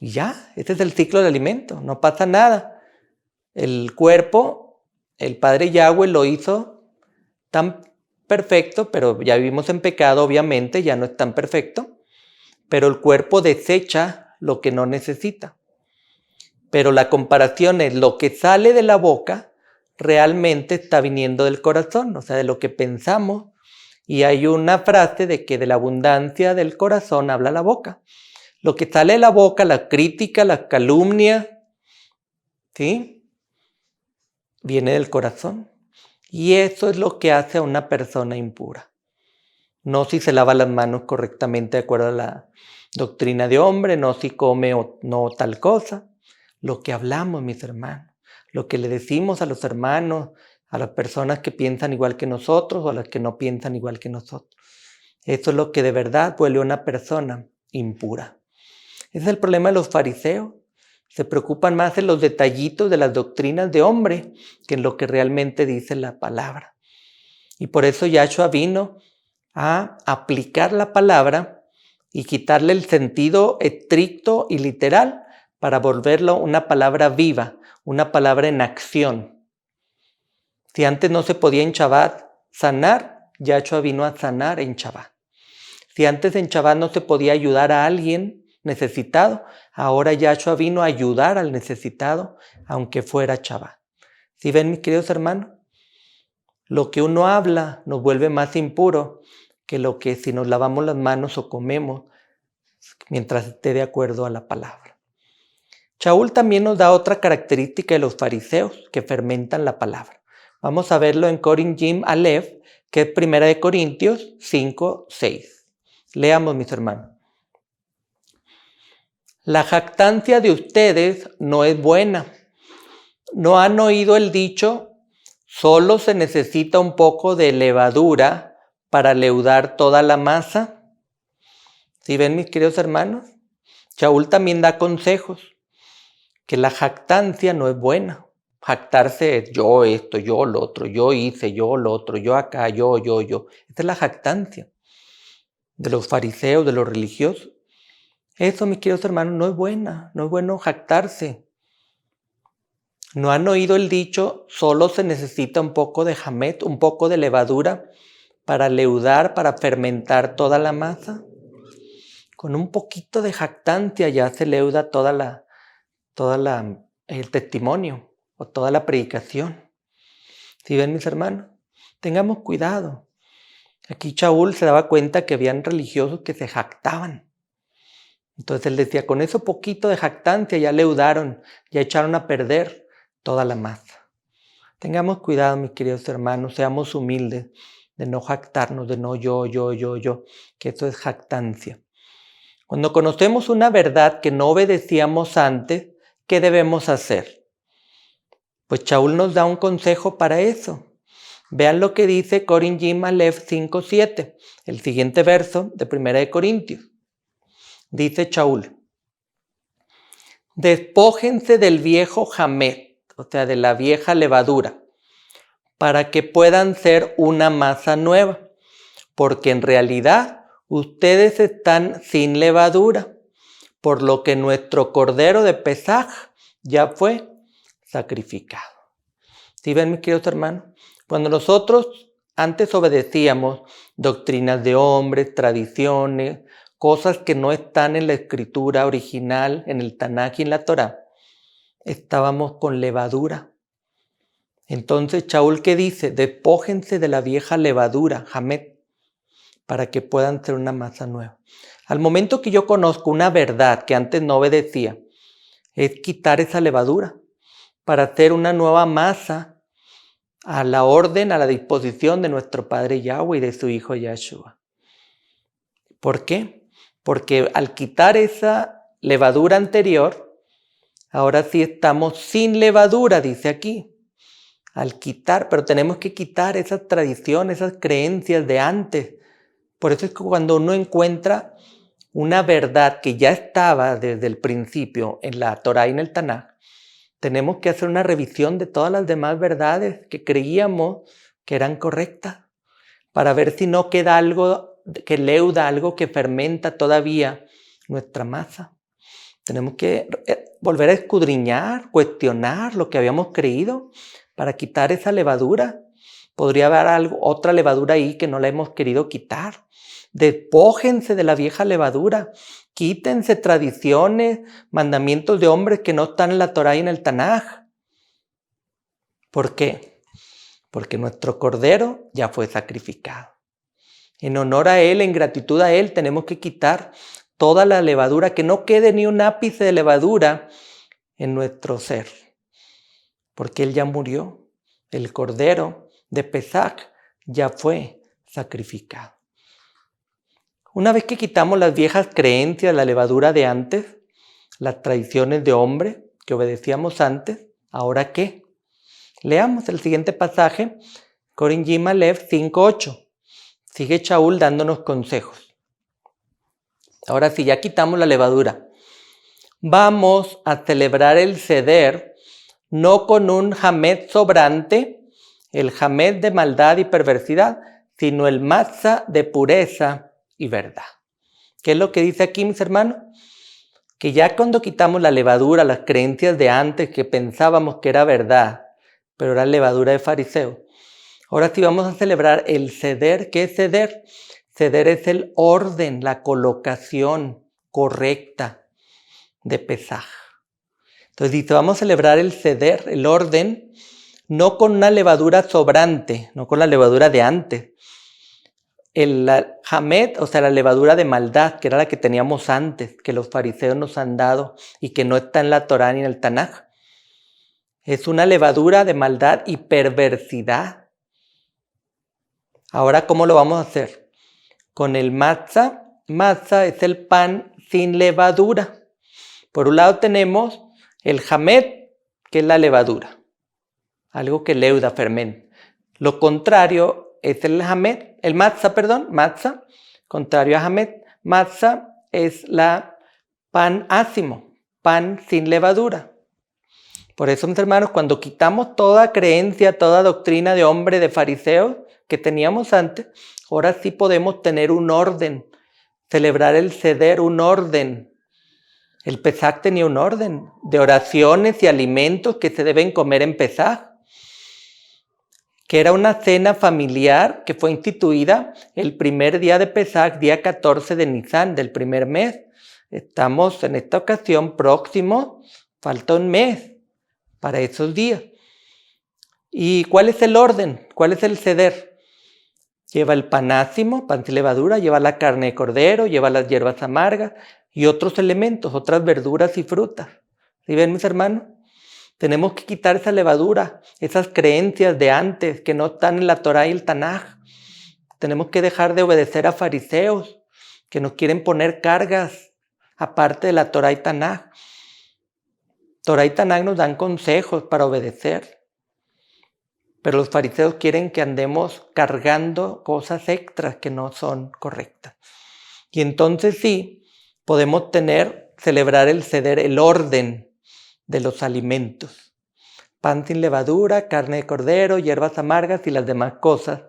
Speaker 1: Y ya, este es el ciclo del alimento, no pasa nada. El cuerpo, el Padre Yahweh lo hizo tan perfecto, pero ya vivimos en pecado, obviamente, ya no es tan perfecto. Pero el cuerpo desecha lo que no necesita. Pero la comparación es lo que sale de la boca realmente está viniendo del corazón, o sea, de lo que pensamos. Y hay una frase de que de la abundancia del corazón habla la boca. Lo que sale de la boca, la crítica, la calumnia, ¿sí?, viene del corazón. Y eso es lo que hace a una persona impura. No si se lava las manos correctamente de acuerdo a la doctrina de hombre, no si come o no tal cosa. Lo que hablamos, mis hermanos, lo que le decimos a los hermanos, a las personas que piensan igual que nosotros o a las que no piensan igual que nosotros. Eso es lo que de verdad vuelve a una persona impura. Ese es el problema de los fariseos. Se preocupan más en los detallitos de las doctrinas de hombre que en lo que realmente dice la palabra. Y por eso Yahshua vino a aplicar la palabra y quitarle el sentido estricto y literal para volverlo una palabra viva, una palabra en acción. Si antes no se podía en Shabbat sanar, Yahshua vino a sanar en Shabbat. Si antes en Shabbat no se podía ayudar a alguien necesitado, ahora Yahshua vino a ayudar al necesitado, aunque fuera Shabbat. ¿Sí ven, mis queridos hermanos? Lo que uno habla nos vuelve más impuro que lo que si nos lavamos las manos o comemos mientras esté de acuerdo a la palabra. Shaul también nos da otra característica de los fariseos que fermentan la palabra. Vamos a verlo en Corin Jim Aleph, que es 1 Corintios 5, 6. Leamos, mis hermanos. La jactancia de ustedes no es buena. ¿No han oído el dicho? Solo se necesita un poco de levadura para leudar toda la masa. ¿Sí ven, mis queridos hermanos? Shaul también da consejos, que la jactancia no es buena. Jactarse es yo esto, yo lo otro, yo hice, yo lo otro, yo acá, yo. Esta es la jactancia. de los fariseos, de los religiosos. Eso, mis queridos hermanos, no es bueno jactarse. ¿No han oído el dicho, solo se necesita un poco de hamet, un poco de levadura para leudar, para fermentar toda la masa? Con un poquito de jactancia ya se leuda el testimonio o toda la predicación. ¿Sí ven, mis hermanos? Tengamos cuidado. Aquí Shaul se daba cuenta que habían religiosos que se jactaban. Entonces él decía, con eso poquito de jactancia ya leudaron, ya echaron a perder toda la masa. Tengamos cuidado, mis queridos hermanos, seamos humildes, de no jactarnos, de no yo, que eso es jactancia. Cuando conocemos una verdad que no obedecíamos antes, ¿qué debemos hacer? Pues Shaul nos da un consejo para eso. Vean lo que dice Corin Jim Aleph 5:7, el siguiente verso de 1 Corintios. Dice Shaul, despójense del viejo hamet, o sea, de la vieja levadura, para que puedan ser una masa nueva, porque en realidad ustedes están sin levadura, por lo que nuestro cordero de Pesaj ya fue sacrificado. ¿Sí ven, mis queridos hermanos? Cuando nosotros antes obedecíamos doctrinas de hombres, tradiciones, cosas que no están en la escritura original, en el Tanaj y en la Torá, estábamos con levadura. Entonces Shaul, ¿qué dice? Despójense de la vieja levadura, hamet, para que puedan ser una masa nueva. Al momento que yo conozco una verdad que antes no obedecía, es quitar esa levadura para hacer una nueva masa a la orden, a la disposición de nuestro Padre Yahweh y de su Hijo Yahshua. ¿Por qué? Porque al quitar esa levadura anterior, ahora sí estamos sin levadura, dice aquí. Al quitar, pero tenemos que quitar esas tradiciones, esas creencias de antes. Por eso es que cuando uno encuentra una verdad que ya estaba desde el principio en la Torá y en el Tanaj, tenemos que hacer una revisión de todas las demás verdades que creíamos que eran correctas, para ver si no queda algo que leuda, algo que fermenta todavía nuestra masa. Tenemos que volver a escudriñar, cuestionar lo que habíamos creído para quitar esa levadura. Podría haber otra levadura ahí que no la hemos querido quitar. Despójense de la vieja levadura. Quítense tradiciones, mandamientos de hombres que no están en la Torá y en el Tanaj. ¿Por qué? Porque nuestro cordero ya fue sacrificado. En honor a Él, en gratitud a Él, tenemos que quitar toda la levadura, que no quede ni un ápice de levadura en nuestro ser. Porque Él ya murió. El cordero de Pesaj ya fue sacrificado. Una vez que quitamos las viejas creencias, la levadura de antes, las tradiciones de hombre que obedecíamos antes, ¿ahora qué? Leamos el siguiente pasaje, Corin Jim Aleph 5:8. Sigue Shaul dándonos consejos. Ahora sí, ya quitamos la levadura. Vamos a celebrar el Seder no con un hamet sobrante, el hamet de maldad y perversidad, sino el matzah de pureza y verdad. ¿Qué es lo que dice aquí, mis hermanos? Que ya cuando quitamos la levadura, las creencias de antes que pensábamos que era verdad, pero era levadura de fariseo, ahora sí vamos a celebrar el Seder. ¿Qué es Seder? Seder es el orden, la colocación correcta de Pesaj. Entonces dice, vamos a celebrar el Seder, el orden, no con una levadura sobrante, no con la levadura de antes. El hamet, o sea, la levadura de maldad, que era la que teníamos antes, que los fariseos nos han dado y que no está en la Torá ni en el Tanaj. Es una levadura de maldad y perversidad. Ahora, ¿cómo lo vamos a hacer? Con el matzah. Matzah es el pan sin levadura. Por un lado tenemos el hamet, que es la levadura, algo que leuda, fermenta. Lo contrario es el hamet, el matzah, matzah, contrario a hamet. Matzah es la pan ácimo, pan sin levadura. Por eso, mis hermanos, cuando quitamos toda creencia, toda doctrina de hombre, de fariseos que teníamos antes, ahora sí podemos tener un orden celebrar el Seder, un orden. El Pesaj tenía un orden de oraciones y alimentos que se deben comer en Pesaj, que era una cena familiar que fue instituida el primer día de Pesaj, día 14 de Nisan, del primer mes. Estamos en esta ocasión próximo, falta un mes para esos días. ¿Y cuál es el orden? ¿Cuál es el Seder? Lleva el panácimo, pan sin levadura, lleva la carne de cordero, lleva las hierbas amargas y otros elementos, otras verduras y frutas. ¿Sí ven, mis hermanos? Tenemos que quitar esa levadura, esas creencias de antes que no están en la Torá y el Tanaj. Tenemos que dejar de obedecer a fariseos que nos quieren poner cargas aparte de la Torá y Tanaj. Torá y Tanaj nos dan consejos para obedecer, pero los fariseos quieren que andemos cargando cosas extras que no son correctas. Y entonces sí, podemos celebrar el Seder, el orden de los alimentos. Pan sin levadura, carne de cordero, hierbas amargas y las demás cosas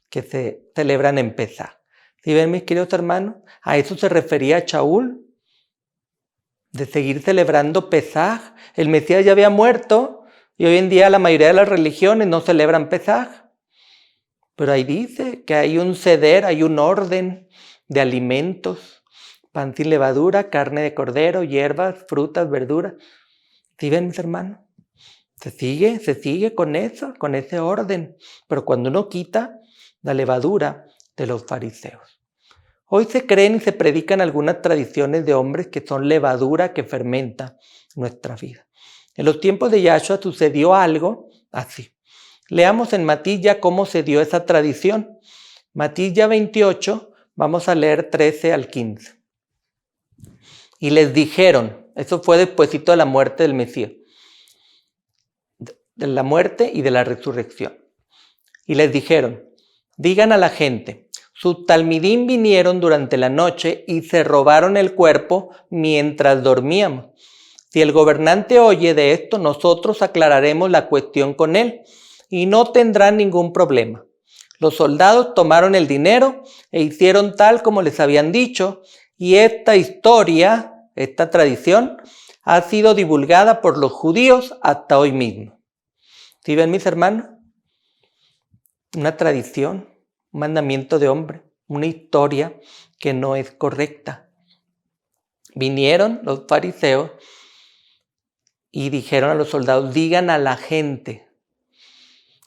Speaker 1: que se celebran en Pesaj. ¿Sí ven, mis queridos hermanos? A eso se refería Shaul, de seguir celebrando Pesaj. El Mesías ya había muerto y hoy en día la mayoría de las religiones no celebran Pesaj. Pero ahí dice que hay un Seder, hay un orden de alimentos. Pan sin levadura, carne de cordero, hierbas, frutas, verduras. ¿Sí ven, mis hermanos? Se sigue con eso, con ese orden. Pero cuando uno quita la levadura de los fariseos. Hoy se creen y se predican algunas tradiciones de hombres que son levadura que fermenta nuestra vida. En los tiempos de Yahshua sucedió algo así. Leamos en Matilla cómo se dio esa tradición. Matilla 28, vamos a leer 13 al 15. Y les dijeron, eso fue despuesito de la muerte del Mesías, de la muerte y de la resurrección. Y les dijeron, digan a la gente, sus talmidim vinieron durante la noche y se robaron el cuerpo mientras dormíamos. Si el gobernante oye de esto, nosotros aclararemos la cuestión con él y no tendrán ningún problema. Los soldados tomaron el dinero e hicieron tal como les habían dicho, y esta historia, esta tradición, ha sido divulgada por los judíos hasta hoy mismo. ¿Sí ven, mis hermanos? Una tradición, un mandamiento de hombre, una historia que no es correcta. Vinieron los fariseos y dijeron a los soldados, digan a la gente.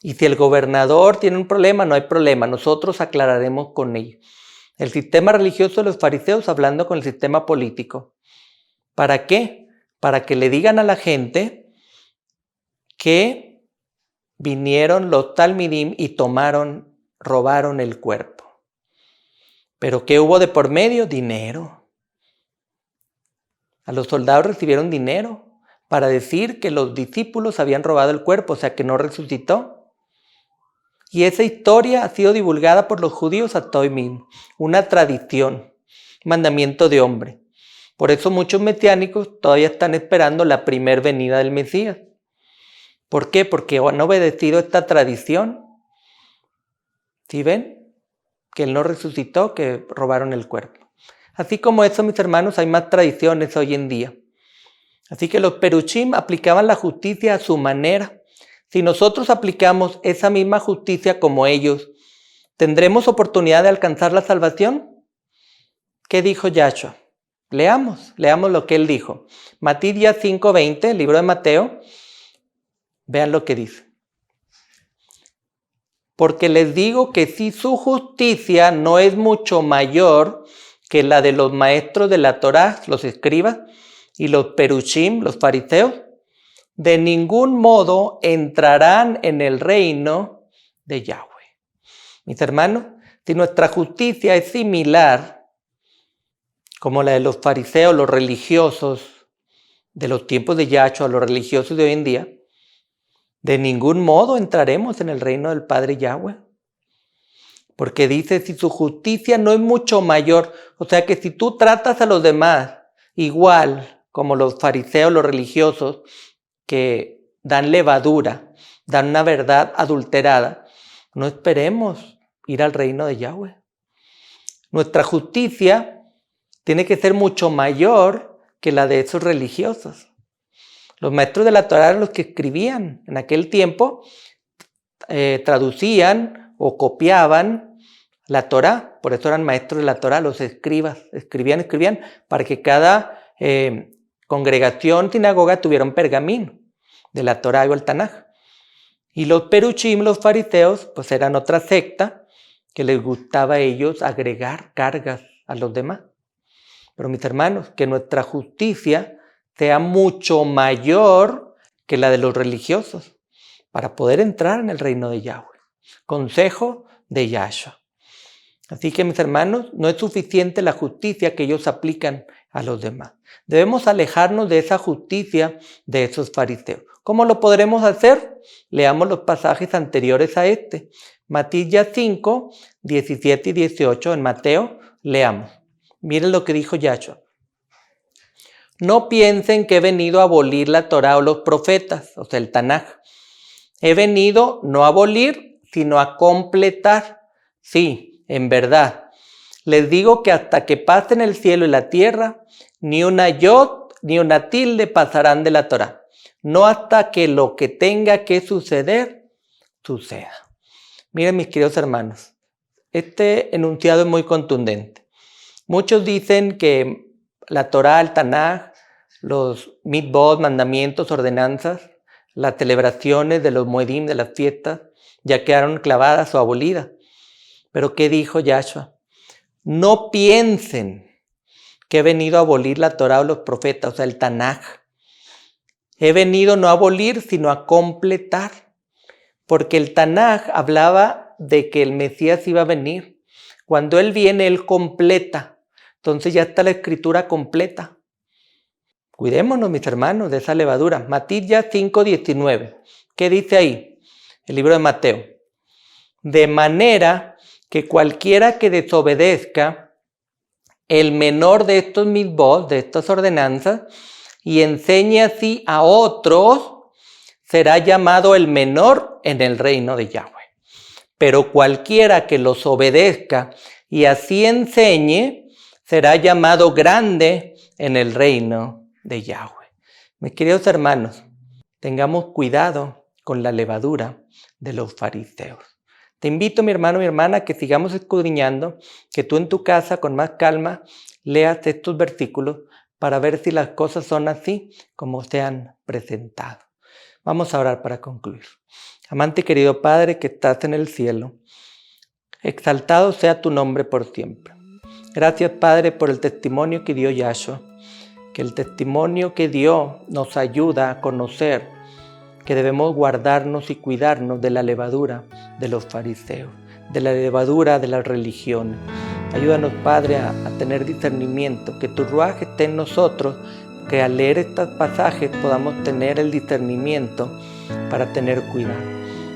Speaker 1: Y si el gobernador tiene un problema, no hay problema, nosotros aclararemos con ellos. El sistema religioso de los fariseos hablando con el sistema político. ¿Para qué? Para que le digan a la gente que vinieron los talmidim y robaron el cuerpo. ¿Pero qué hubo de por medio? Dinero. A los soldados recibieron dinero para decir que los discípulos habían robado el cuerpo, o sea que no resucitó. Y esa historia ha sido divulgada por los judíos hasta hoy mismo. Una tradición, mandamiento de hombre. Por eso muchos mesiánicos todavía están esperando la primer venida del Mesías. ¿Por qué? Porque han obedecido esta tradición. ¿Sí ven? Que él no resucitó, que robaron el cuerpo. Así como eso, mis hermanos, hay más tradiciones hoy en día. Así que los peruchim aplicaban la justicia a su manera. Si nosotros aplicamos esa misma justicia como ellos, ¿tendremos oportunidad de alcanzar la salvación? ¿Qué dijo Yahshua? Leamos lo que él dijo. Matilla 5:20, el libro de Mateo. Vean lo que dice. Porque les digo que si su justicia no es mucho mayor que la de los maestros de la Torá, los escribas, y los perushim, los fariseos, de ningún modo entrarán en el reino de Yahweh. Mis hermanos, si nuestra justicia es similar como la de los fariseos, los religiosos de los tiempos de Yahshua, los religiosos de hoy en día, de ningún modo entraremos en el reino del Padre Yahweh. Porque dice, si su justicia no es mucho mayor, o sea que si tú tratas a los demás igual como los fariseos, los religiosos, que dan levadura, dan una verdad adulterada, no esperemos ir al reino de Yahweh. Nuestra justicia tiene que ser mucho mayor que la de esos religiosos. Los maestros de la Torá eran los que escribían. En aquel tiempo traducían o copiaban la Torá. Por eso eran maestros de la Torá, los escribas. Escribían para que cada congregación, sinagoga, tuviera un pergamino de la Torá o el Tanaj. Y los peruchim, los fariseos, pues eran otra secta que les gustaba a ellos agregar cargas a los demás. Pero mis hermanos, que nuestra justicia sea mucho mayor que la de los religiosos para poder entrar en el reino de Yahweh. Consejo de Yahshua. Así que mis hermanos, no es suficiente la justicia que ellos aplican a los demás. Debemos alejarnos de esa justicia de esos fariseos. ¿Cómo lo podremos hacer? Leamos los pasajes anteriores a este. Matías 5, 17 y 18 en Mateo, leamos. Miren lo que dijo Yahshua. No piensen que he venido a abolir la Torá o los profetas, o sea, el Tanaj. He venido no a abolir, sino a completar. Sí, en verdad. Les digo que hasta que pasen el cielo y la tierra, ni una yod ni una tilde pasarán de la Torá. No hasta que lo que tenga que suceder, suceda. Miren, mis queridos hermanos, este enunciado es muy contundente. Muchos dicen que la Torá, el Tanaj, los mitzvot, mandamientos, ordenanzas, las celebraciones de los moedim, de las fiestas, ya quedaron clavadas o abolidas. Pero ¿qué dijo Yahshua? No piensen que he venido a abolir la Torá o los profetas, o sea, el Tanaj. He venido no a abolir, sino a completar. Porque el Tanaj hablaba de que el Mesías iba a venir. Cuando Él viene, Él completa. Entonces ya está la escritura completa. Cuidémonos, mis hermanos, de esa levadura. Matías 5:19. ¿Qué dice ahí? El libro de Mateo. De manera que cualquiera que desobedezca el menor de estos mitzvot, de estas ordenanzas, y enseñe así a otros, será llamado el menor en el reino de Yahweh. Pero cualquiera que los obedezca y así enseñe, será llamado grande en el reino de Yahweh. Mis queridos hermanos, tengamos cuidado con la levadura de los fariseos. Te invito, mi hermano, mi hermana, que sigamos escudriñando, que tú en tu casa con más calma leas estos versículos para ver si las cosas son así como se han presentado. Vamos a orar para concluir. Amante querido Padre que estás en el cielo, exaltado sea tu nombre por siempre. Gracias, Padre, por el testimonio que dio Yahshua, que el testimonio que dio nos ayuda a conocer que debemos guardarnos y cuidarnos de la levadura de los fariseos, de la levadura de las religiones. Ayúdanos, Padre, a tener discernimiento, que tu ruaj esté en nosotros, que al leer estos pasajes podamos tener el discernimiento para tener cuidado.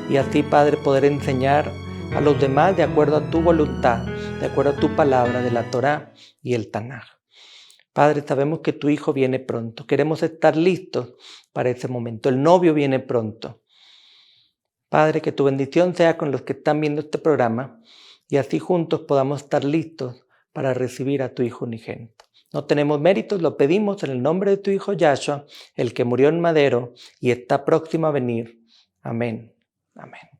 Speaker 1: Y así, Padre, poder enseñar a los demás de acuerdo a tu voluntad, de acuerdo a tu palabra de la Torá y el Tanaj. Padre, sabemos que tu Hijo viene pronto. Queremos estar listos para ese momento. El novio viene pronto. Padre, que tu bendición sea con los que están viendo este programa y así juntos podamos estar listos para recibir a tu Hijo unigénito. No tenemos méritos, lo pedimos en el nombre de tu Hijo Yahshua, el que murió en madero y está próximo a venir. Amén. Amén.